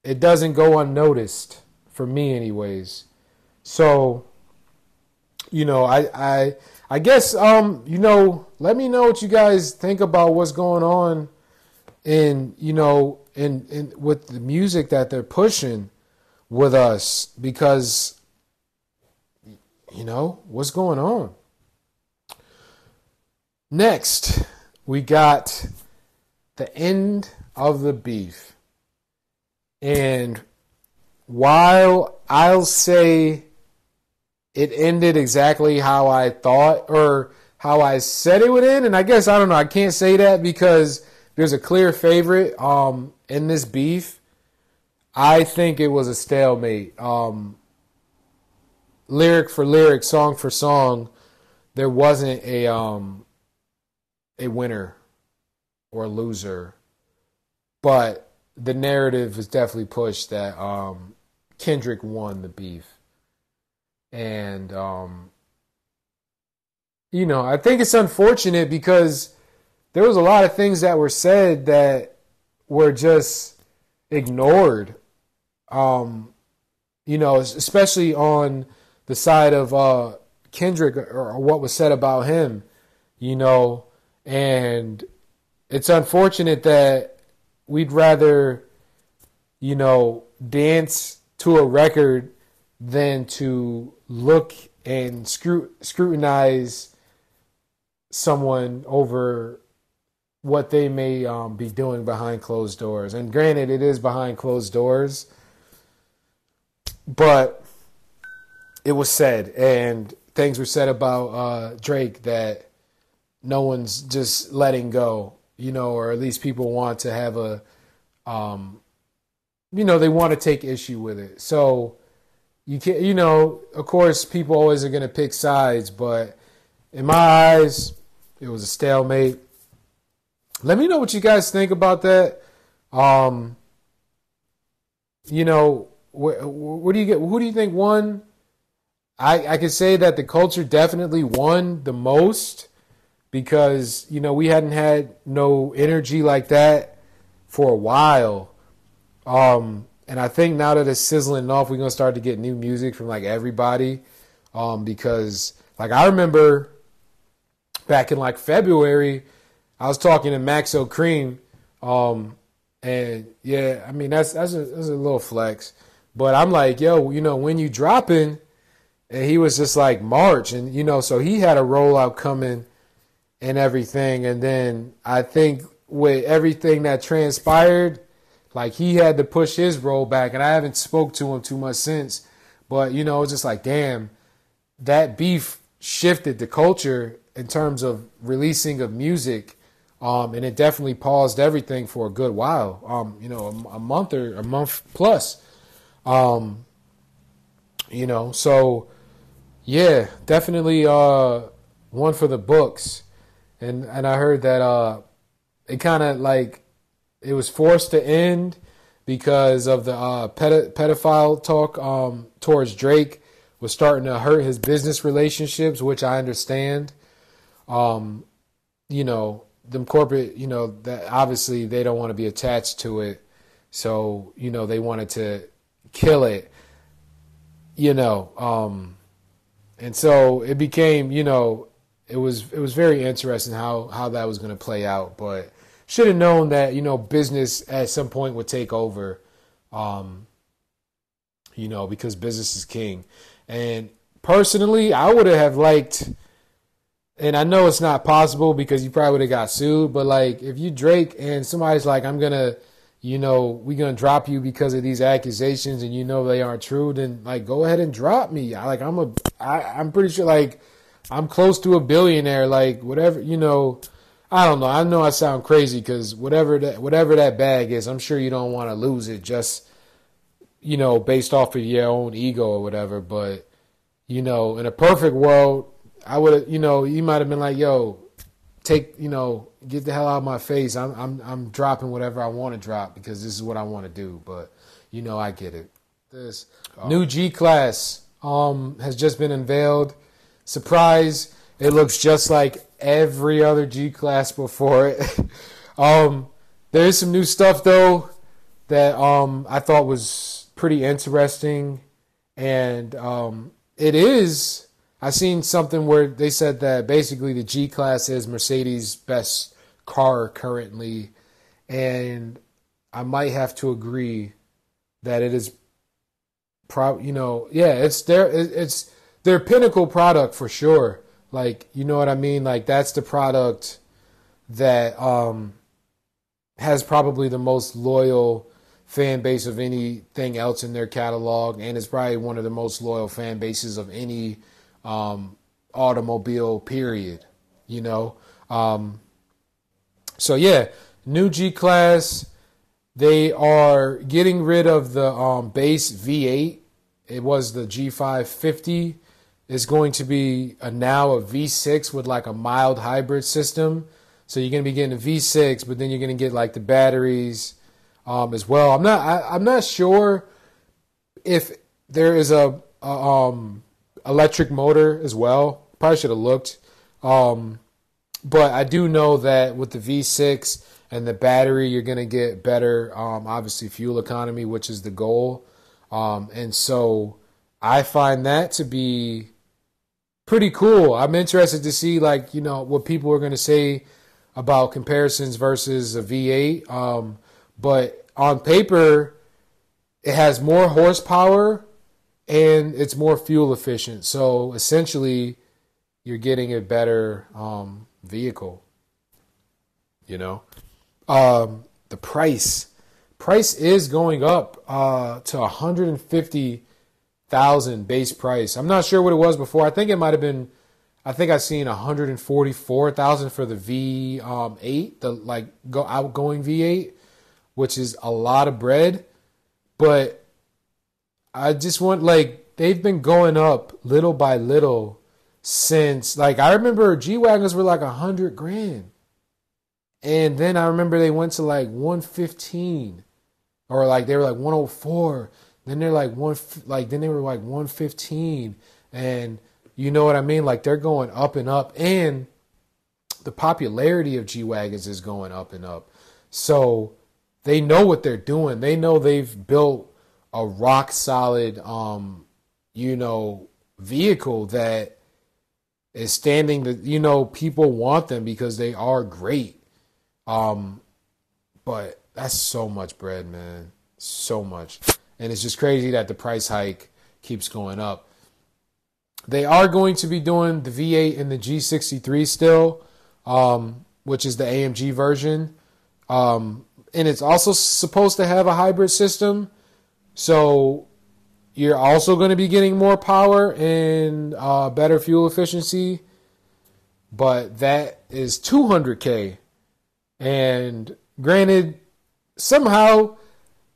S2: it doesn't go unnoticed for me, anyways. So, I guess let me know what you guys think about what's going on in with the music that they're pushing with us, because what's going on. Next, we got the end of the beef. And while I'll say it ended exactly how I thought, or how I said it would end, and I guess, I don't know, I can't say that because there's a clear favorite in this beef. I think it was a stalemate. Lyric for lyric, song for song, there wasn't a winner or a loser, but the narrative is definitely pushed that Kendrick won the beef. And I think it's unfortunate because there was a lot of things that were said that were just ignored, especially on the side of Kendrick, or what was said about him, and it's unfortunate that we'd rather, dance to a record than to look and scrutinize someone over what they may be doing behind closed doors. And granted, it is behind closed doors, but it was said, and things were said about Drake that no one's just letting go, or at least people want to have a, they want to take issue with it. So you can't, of course, people always are going to pick sides, but in my eyes, it was a stalemate. Let me know what you guys think about that. What do you get? Who do you think won? I could say that the culture definitely won the most, because, we hadn't had no energy like that for a while. And I think now that it's sizzling off, we're going to start to get new music from like everybody. Because like I remember back in like February, I was talking to Maxo Cream. And yeah, I mean, that's a little flex, but I'm like, yo, when you dropping? And he was just like March, and so he had a rollout coming and everything. And then I think with everything that transpired, like he had to push his roll back, and I haven't spoke to him too much since. But it's just like, damn, that beef shifted the culture in terms of releasing of music, and it definitely paused everything for a good while. A month plus. So yeah, definitely one for the books. And I heard that it kind of like it was forced to end because of the pedophile talk towards Drake was starting to hurt his business relationships, which I understand. Them corporate, that obviously they don't want to be attached to it. So, they wanted to kill it, and so it became, it was very interesting how that was going to play out. But should have known that, business at some point would take over, because business is king. And personally, I would have liked, and I know it's not possible because you probably would have got sued, but like if you Drake and somebody's like, I'm going to, we're going to drop you because of these accusations and they aren't true, then like go ahead and drop me. I'm pretty sure like I'm close to a billionaire, like whatever, I don't know. I know I sound crazy because whatever that bag is, I'm sure you don't want to lose it just, based off of your own ego or whatever. But, in a perfect world, I would have, you might have been like, yo, take, get the hell out of my face. I'm dropping whatever I want to drop because this is what I want to do. But, I get it. This new G class has just been unveiled. Surprise. It looks just like every other G class before it. There is some new stuff though that I thought was pretty interesting, and I seen something where they said that basically the G class is Mercedes' best car currently, and I might have to agree that it is it's their pinnacle product for sure. Like, you know what I mean? Like, that's the product that has probably the most loyal fan base of anything else in their catalog, and it's probably one of the most loyal fan bases of any automobile, period. So, yeah, new G-Class. They are getting rid of the base V8. It was the G550. It's going to be now a V6 with like a mild hybrid system. So you're going to be getting a V6, but then you're going to get like the batteries as well. I'm not sure if there is a electric motor as well. Probably should have looked. But I do know that with the V6 and the battery, you're going to get better, obviously, fuel economy, which is the goal. And so I find that to be pretty cool. I'm interested to see, like, what people are going to say about comparisons versus a V8. But on paper, it has more horsepower and it's more fuel efficient. So essentially, you're getting a better vehicle. The price is going up to $150,000 base price. I'm not sure what it was before. I think it might have been. I think I seen $144,000 for the V8, the outgoing V8, which is a lot of bread. But I just want, they've been going up little by little since, I remember G-Wagons were like $100,000. And then I remember they went to 115, or they were 104. Then they're then they were 115, and you know what I mean? They're going up and up, and the popularity of G-Wagons is going up and up. So they know what they're doing. They know they've built a rock solid, vehicle that is standing. That people want them because they are great. But that's so much bread, man. So much. And it's just crazy that the price hike keeps going up. They are going to be doing the V8 and the G63 still, which is the AMG version. And it's also supposed to have a hybrid system. So you're also going to be getting more power and better fuel efficiency. But that is $200K. And granted, somehow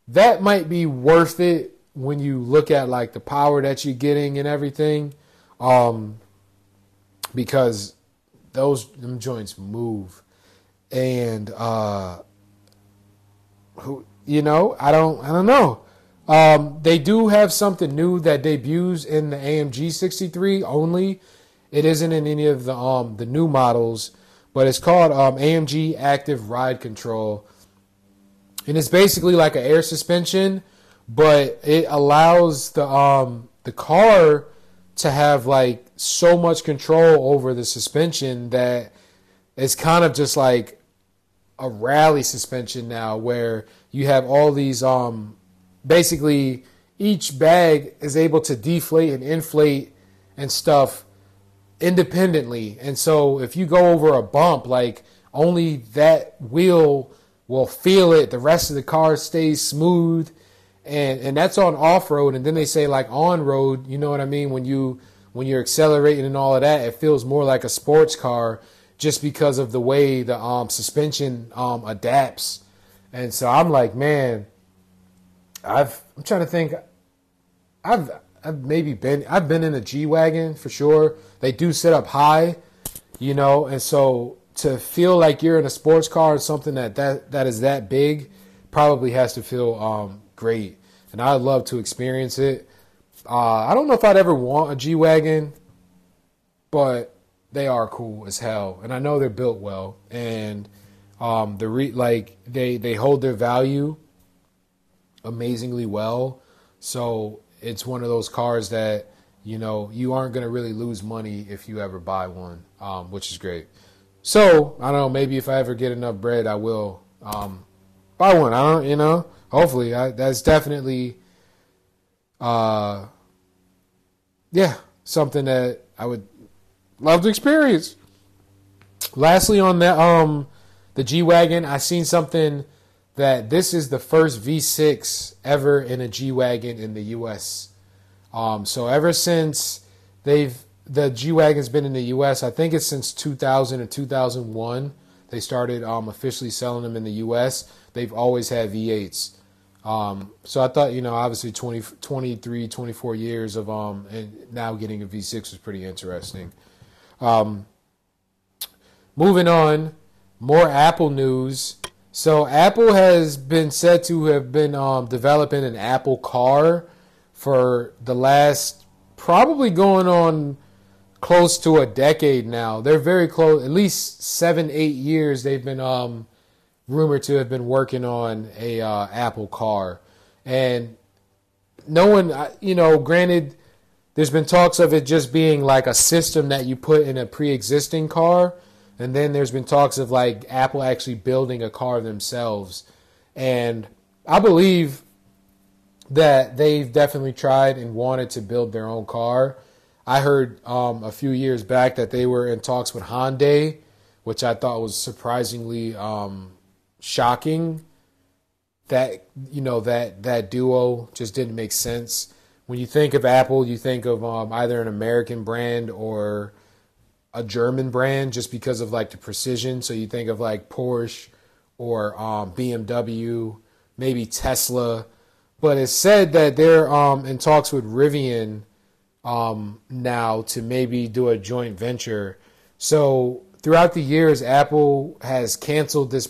S2: that might be worth it when you look at the power that you're getting and everything. Because them joints move. And I don't know. They do have something new that debuts in the AMG 63 only. It isn't in any of the new models. But it's called AMG Active Ride Control. And it's basically like an air suspension, but it allows the car to have so much control over the suspension that it's kind of just like a rally suspension now, where you have all these basically each bag is able to deflate and inflate and stuff independently. And so if you go over a bump, like only that wheel will feel it. The rest of the car stays smooth. And that's on off-road. And then they say like on-road, you know what I mean? When you're accelerating and all of that, it feels more like a sports car just because of the way the suspension adapts. And so I'm like, man, I'm trying to think. I've been in a G-Wagon for sure. They do sit up high, you know, and so to feel like you're in a sports car or something that is that big probably has to feel great. And I'd love to experience it. I don't know if I'd ever want a G-Wagon, but they are cool as hell. And I know they're built well. And they hold their value amazingly well. So it's one of those cars that, you know, you aren't going to really lose money if you ever buy one, which is great. So, I don't know, maybe if I ever get enough bread, I will buy one. I don't, you know, hopefully. That's definitely, something that I would love to experience. Lastly, on that, the G-Wagon, I seen something that this is the first V6 ever in a G-Wagon in the U.S. So ever since the G-Wagon's been in the U.S., I think it's since 2000 or 2001, they started officially selling them in the U.S. They've always had V8s. So I thought, you know, obviously 23, 24 years of and now getting a V6 was pretty interesting. Moving on, more Apple news. So Apple has been said to have been developing an Apple car for the last, probably going on close to a decade now. They're very close, at least 7-8 years they've been rumored to have been working on a Apple car. And no one, you know, granted, there's been talks of it just being like a system that you put in a pre-existing car. And then there's been talks of like Apple actually building a car themselves. And I believe that they've definitely tried and wanted to build their own car. I heard a few years back that they were in talks with Hyundai, which I thought was surprisingly shocking. That, you know, that duo just didn't make sense. When you think of Apple, you think of either an American brand or a German brand, just because of like the precision. So you think of like Porsche or BMW, maybe Tesla. But it's said that they're in talks with Rivian now to maybe do a joint venture. So throughout the years, Apple has canceled this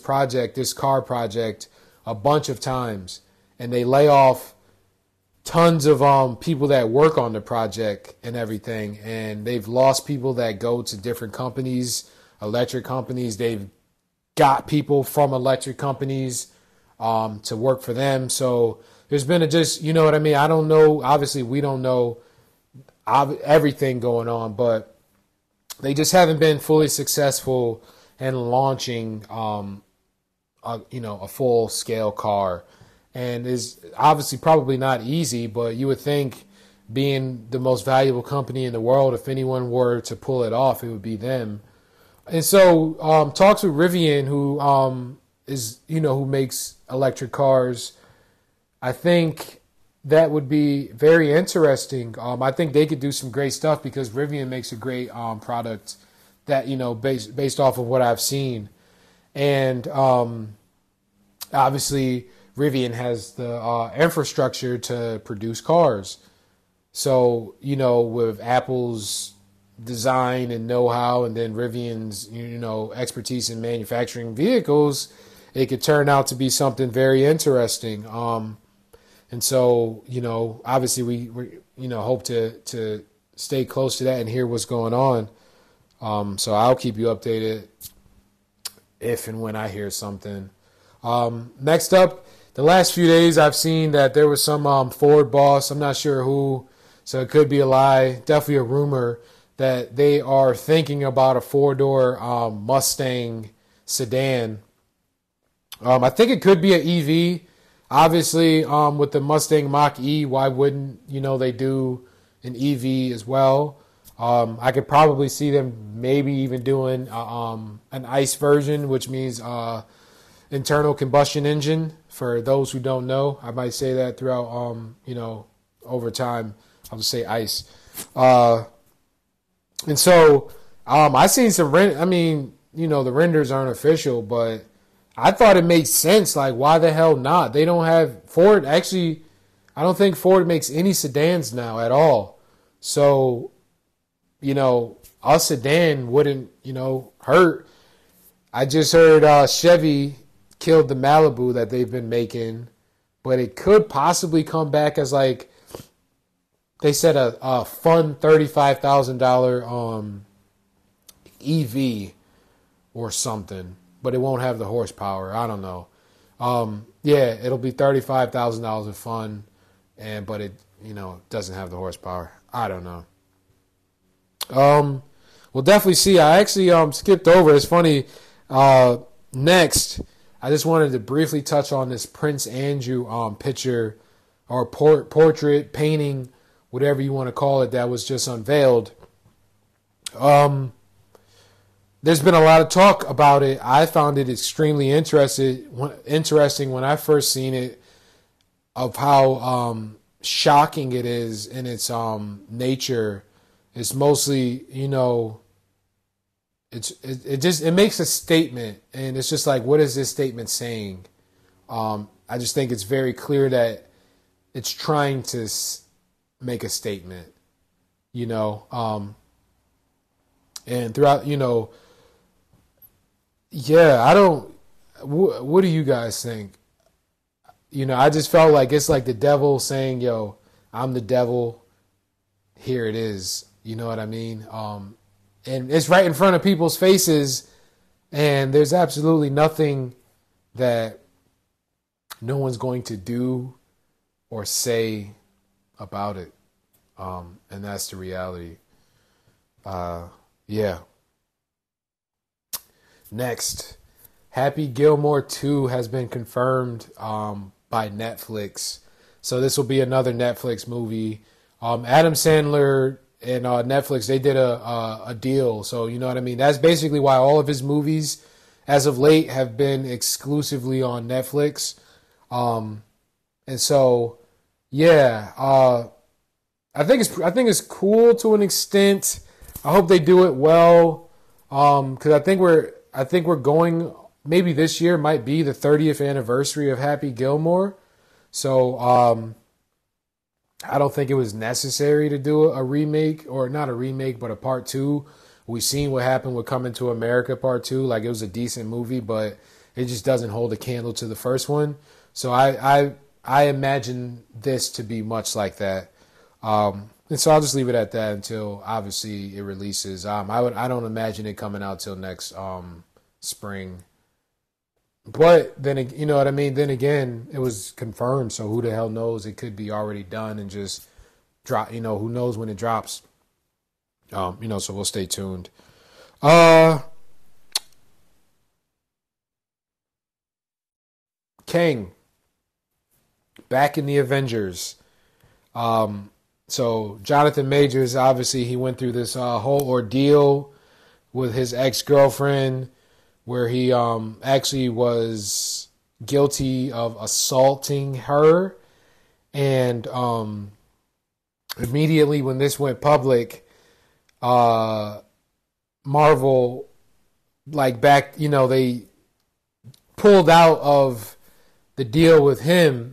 S2: car project, a bunch of times, and they lay off tons of people that work on the project and everything, and they've lost people that go to different companies, electric companies. They've got people from electric companies to work for them. So there's been you know what I mean? I don't know. Obviously, we don't know everything going on, but they just haven't been fully successful in launching, a full-scale car. And is obviously probably not easy, but you would think, being the most valuable company in the world, if anyone were to pull it off, it would be them. And so talks with Rivian, who makes electric cars. I think that would be very interesting. I think they could do some great stuff because Rivian makes a great product that, you know, based off of what I've seen. And obviously Rivian has the infrastructure to produce cars. So, you know, with Apple's design and know-how, and then Rivian's, you know, expertise in manufacturing vehicles, it could turn out to be something very interesting. And so, you know, obviously we hope to stay close to that and hear what's going on. So I'll keep you updated if and when I hear something. Next up, the last few days I've seen that there was some Ford boss, I'm not sure who, so it could be a lie, definitely a rumor, that they are thinking about a 4-door Mustang sedan. I think it could be an EV. Obviously, with the Mustang Mach-E, why wouldn't, they do an EV as well? I could probably see them maybe even doing an ICE version, which means internal combustion engine. For those who don't know, I might say that throughout, over time, I'll just say ICE. And so I seen some the renders aren't official, but I thought it made sense. Like, why the hell not? They don't have Ford. Actually, I don't think Ford makes any sedans now at all. So, a sedan wouldn't, hurt. I just heard Chevy killed the Malibu that they've been making, but it could possibly come back as, like, they said a fun $35,000 EV or something, but it won't have the horsepower. I don't know. It'll be $35,000 of fun, but it doesn't have the horsepower. I don't know. We'll definitely see. I actually skipped over. It's funny. Next, I just wanted to briefly touch on this Prince Andrew picture or portrait painting, whatever you want to call it, that was just unveiled. There's been a lot of talk about it. I found it extremely interesting when I first seen it, of how shocking it is in its nature. It's mostly, it makes a statement, and it's just like, what is this statement saying? I just think it's very clear that it's trying to make a statement, and throughout, what do you guys think? I just felt like it's like the devil saying, yo, I'm the devil. Here it is. You know what I mean? And it's right in front of people's faces, and there's absolutely nothing that no one's going to do or say about it. And that's the reality. Next, Happy Gilmore 2 has been confirmed by Netflix. So this will be another Netflix movie. Adam Sandler and Netflix, they did a deal. So, you know what I mean? That's basically why all of his movies, as of late, have been exclusively on Netflix. And so, I think it's cool to an extent. I hope they do it well. Because I think we're going, maybe this year might be the 30th anniversary of Happy Gilmore. So, I don't think it was necessary to do a remake, or not a remake, but a part 2. We've seen what happened with Coming to America Part 2. Like, it was a decent movie, but it just doesn't hold a candle to the first one. So I imagine this to be much like that. And so I'll just leave it at that until obviously it releases. I don't imagine it coming out till next spring. But then, you know what I mean? Then again, it was confirmed, so who the hell knows? It could be already done and just drop, who knows when it drops. So we'll stay tuned. Kang, back in the Avengers. So Jonathan Majors, obviously, he went through this whole ordeal with his ex-girlfriend, where he actually was guilty of assaulting her. And immediately when this went public, Marvel, they pulled out of the deal with him,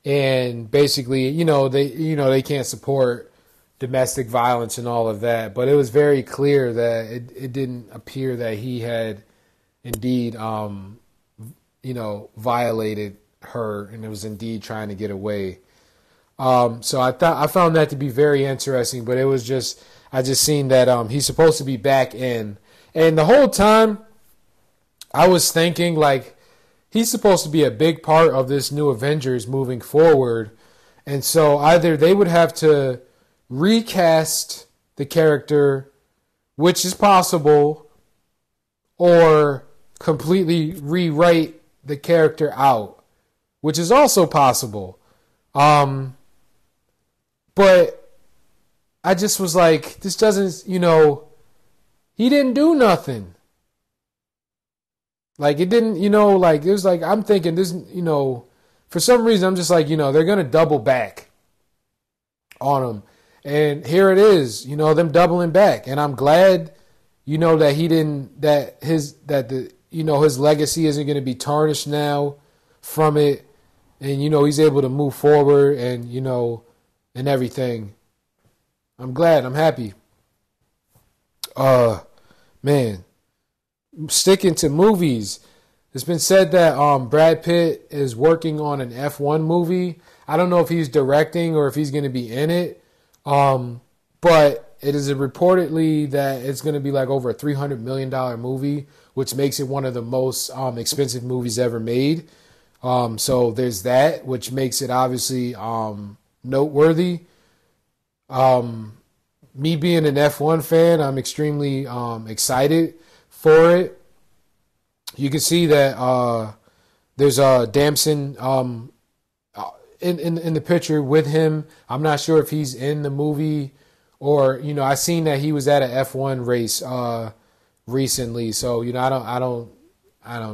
S2: and basically, they can't support domestic violence and all of that. But it was very clear that it didn't appear that he had indeed, violated her, and it was indeed trying to get away. So I found that to be very interesting, but it was just, I just seen that he's supposed to be back in. And the whole time I was thinking, like, he's supposed to be a big part of this new Avengers moving forward. And so either they would have to recast the character, which is possible, or completely rewrite the character out, which is also possible. But I just was like, this doesn't, he didn't do nothing. Like, it didn't, it was like, I'm thinking this, for some reason, I'm just like, they're going to double back on him. And here it is, them doubling back. And I'm glad, that he didn't, his legacy isn't going to be tarnished now from it. And, he's able to move forward and, and everything. I'm glad. I'm happy. Man. Sticking to movies. It's been said that Brad Pitt is working on an F1 movie. I don't know if he's directing or if he's going to be in it. But it is reportedly that it's going to be like over a $300 million movie, which makes it one of the most expensive movies ever made. So there's that, which makes it obviously noteworthy. Me being an F1 fan, I'm extremely excited for it. You can see that there's Damson in the picture with him. I'm not sure if he's in the movie or I seen that he was at an F1 race recently. So I don't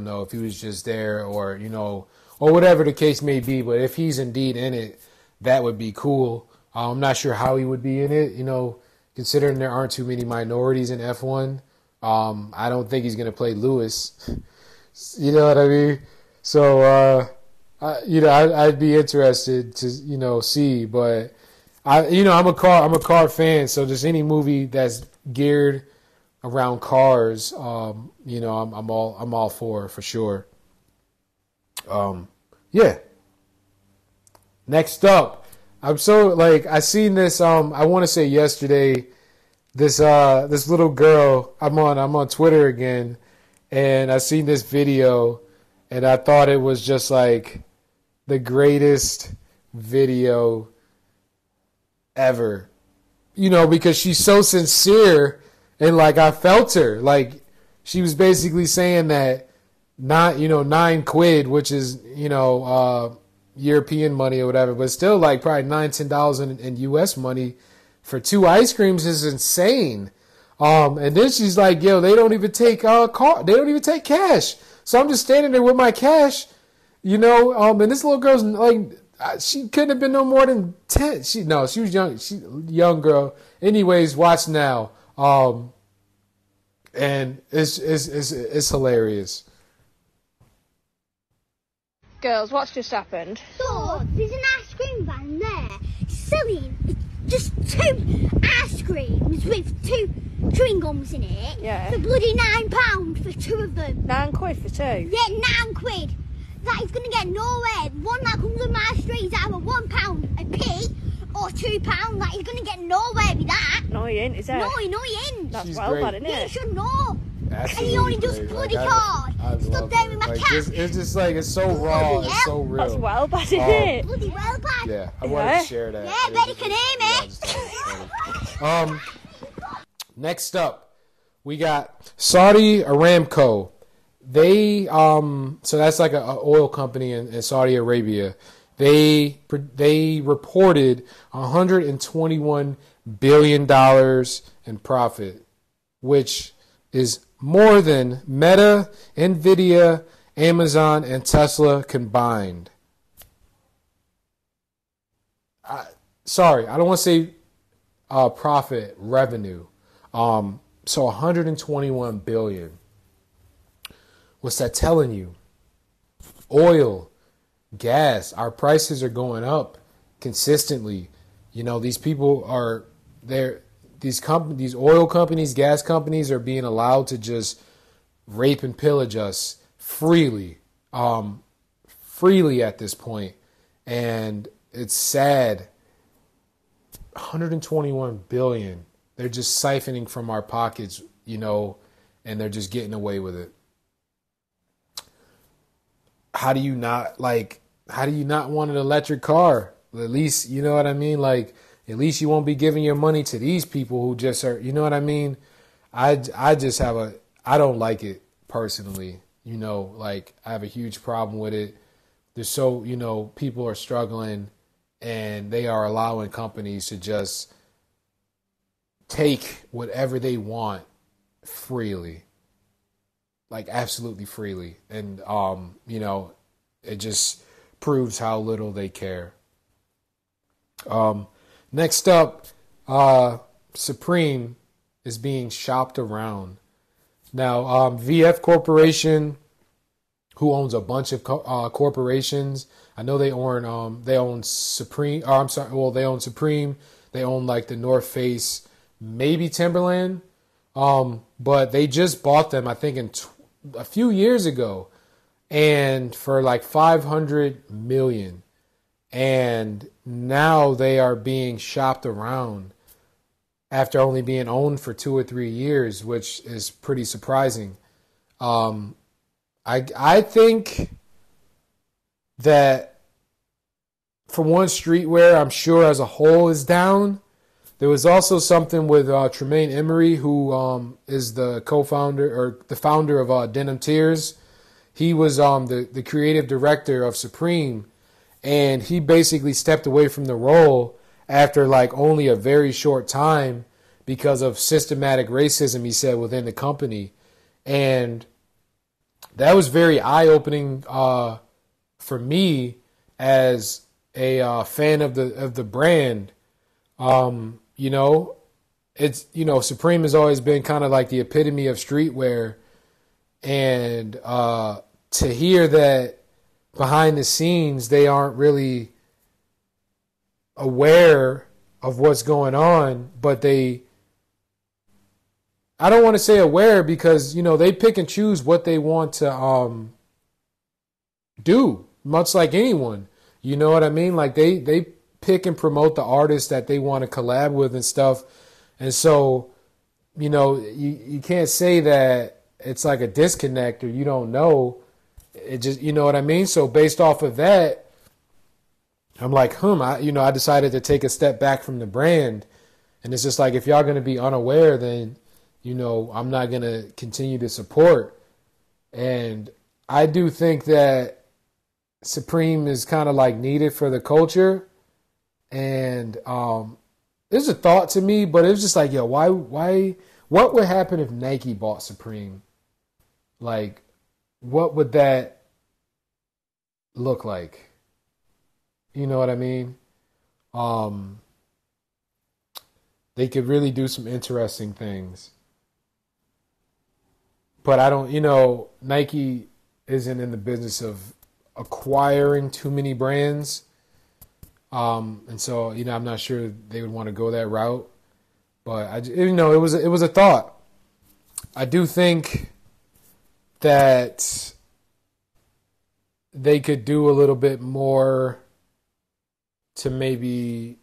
S2: know if he was just there or or whatever the case may be. But if he's indeed in it, that would be cool. I'm not sure how he would be in it. Considering there aren't too many minorities in F1. I don't think he's gonna play Lewis. You know what I mean? So I'd be interested to see, but I'm a car fan, so just any movie that's geared around cars, I'm all for sure. Yeah. Next up, I'm so I seen this I want to say yesterday. This little girl, I'm on Twitter again, and I seen this video, and I thought it was just like the greatest video ever, because she's so sincere, and I felt her, she was basically saying that £9, which is European money or whatever, but still probably $9-10 in US money for 2 ice creams is insane. And then she's like, yo, they don't even take they don't even take cash. So I'm just standing there with my cash, and this little girl's she couldn't have been no more than 10. She was young. She young girl. Anyways, watch now. And it's hilarious.
S4: Girls, what's just happened?
S5: So, there's an ice cream van there selling just 2 ice creams with 2 chewing gums in it.
S4: Yeah.
S5: For bloody £9 for 2 of them.
S4: £9 for 2?
S5: Yeah, £9. That is going to get nowhere. One that comes on my street is either £1 a p or £2. That is going to get nowhere with that.
S4: No, he ain't, is it?
S5: No, he ain't.
S4: That's
S2: She's
S4: well
S2: great.
S4: bad, isn't
S5: Yeah, you
S4: it?
S5: should know.
S2: Absolutely
S5: And he only does
S2: great.
S5: bloody
S2: I
S5: card. Stood
S2: love
S5: there
S2: it.
S5: with my cat.
S2: It's just it's so raw,
S5: Bloody
S2: it's so
S5: hell.
S2: real.
S4: That's well bad, isn't it?
S5: Bloody well bad.
S2: Yeah, I wanted
S4: Yeah.
S2: to share that.
S5: Yeah, bet you can hear me.
S2: I just thought it was funny. Next up, we got Saudi Aramco. They so that's like an oil company in Saudi Arabia. They reported $121 billion in profit, which is more than Meta, Nvidia, Amazon, and Tesla combined. Sorry, I don't want to say profit, revenue. So 121 billion. What's that telling you? Oil, gas, our prices are going up consistently. These people are there. These oil companies, gas companies are being allowed to just rape and pillage us freely at this point. And it's sad. 121 billion. They're just siphoning from our pockets, and they're just getting away with it. How do you not want an electric car? At least, you know what I mean? At least you won't be giving your money to these people who just are, you know what I mean? I just I don't like it personally. You know, like I have a huge problem with it. There's so, you know, people are struggling and they are allowing companies to just take whatever they want freely, like absolutely freely. And, you know, it just proves how little they care. Next up, Supreme is being shopped around. Now, VF Corporation, who owns a bunch of corporations, I know they own Supreme. Or I'm sorry, well, they own Supreme. They own like the North Face, maybe Timberland. But they just bought them, I think, a few years ago, and for like $500 million. And now they are being shopped around after only being owned for 2 or 3 years, which is pretty surprising. I think that for one, streetwear, I'm sure as a whole is down. There was also something with Tremaine Emory, who is the co-founder or the founder of Denim Tears. He was the creative director of Supreme, and he basically stepped away from the role after like only a very short time because of systematic racism, he said, within the company. And that was very eye-opening for me as a fan of the brand. You know, it's, you know, Supreme has always been kind of like the epitome of streetwear. And to hear that behind the scenes, they aren't really aware of what's going on, but I don't want to say aware because, you know, they pick and choose what they want to do, much like anyone. You know what I mean? Like they pick and promote the artists that they want to collab with and stuff. And so, you know, you can't say that it's like a disconnect or you don't know. It just, you know what I mean? So based off of that, I'm like, I decided to take a step back from the brand. And it's just like, if y'all going to be unaware, then, you know, I'm not going to continue to support. And I do think that Supreme is kind of like needed for the culture. And there's a thought to me, but it was just like, yo, why, what would happen if Nike bought Supreme? Like, what would that look like? You know what I mean? They could really do some interesting things. But I don't, you know, Nike isn't in the business of acquiring too many brands. And so, you know, I'm not sure they would want to go that route. But, you know, it was a thought. I do think that they could do a little bit more to maybe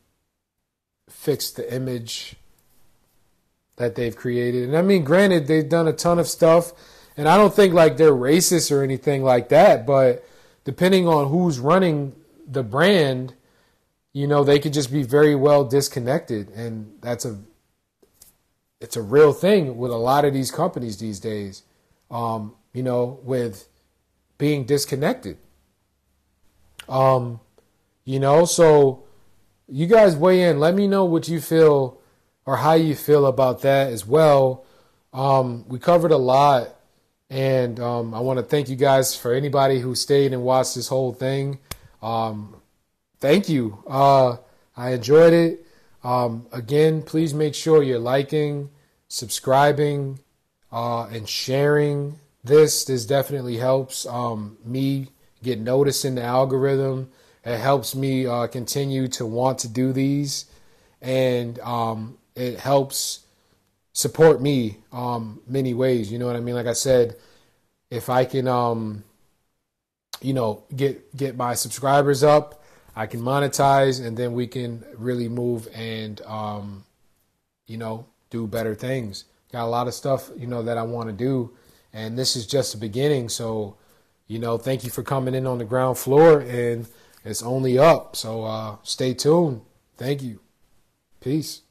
S2: fix the image that they've created. And I mean, granted, they've done a ton of stuff, and I don't think like they're racist or anything like that, but depending on who's running the brand, you know, they could just be very well disconnected. And it's a real thing with a lot of these companies these days, you know, with being disconnected. You know, so you guys weigh in. Let me know what you feel or how you feel about that as well. We covered a lot, and I want to thank you guys for anybody who stayed and watched this whole thing. Thank you. I enjoyed it. Again, please make sure you're liking, subscribing, and sharing this. This definitely helps me get noticed in the algorithm. It helps me continue to want to do these, and it helps support me many ways. You know what I mean? Like I said, if I can, you know, get my subscribers up, I can monetize, and then we can really move and, you know, do better things. Got a lot of stuff, you know, that I want to do, and this is just the beginning. So, you know, thank you for coming in on the ground floor, and it's only up. So stay tuned. Thank you. Peace.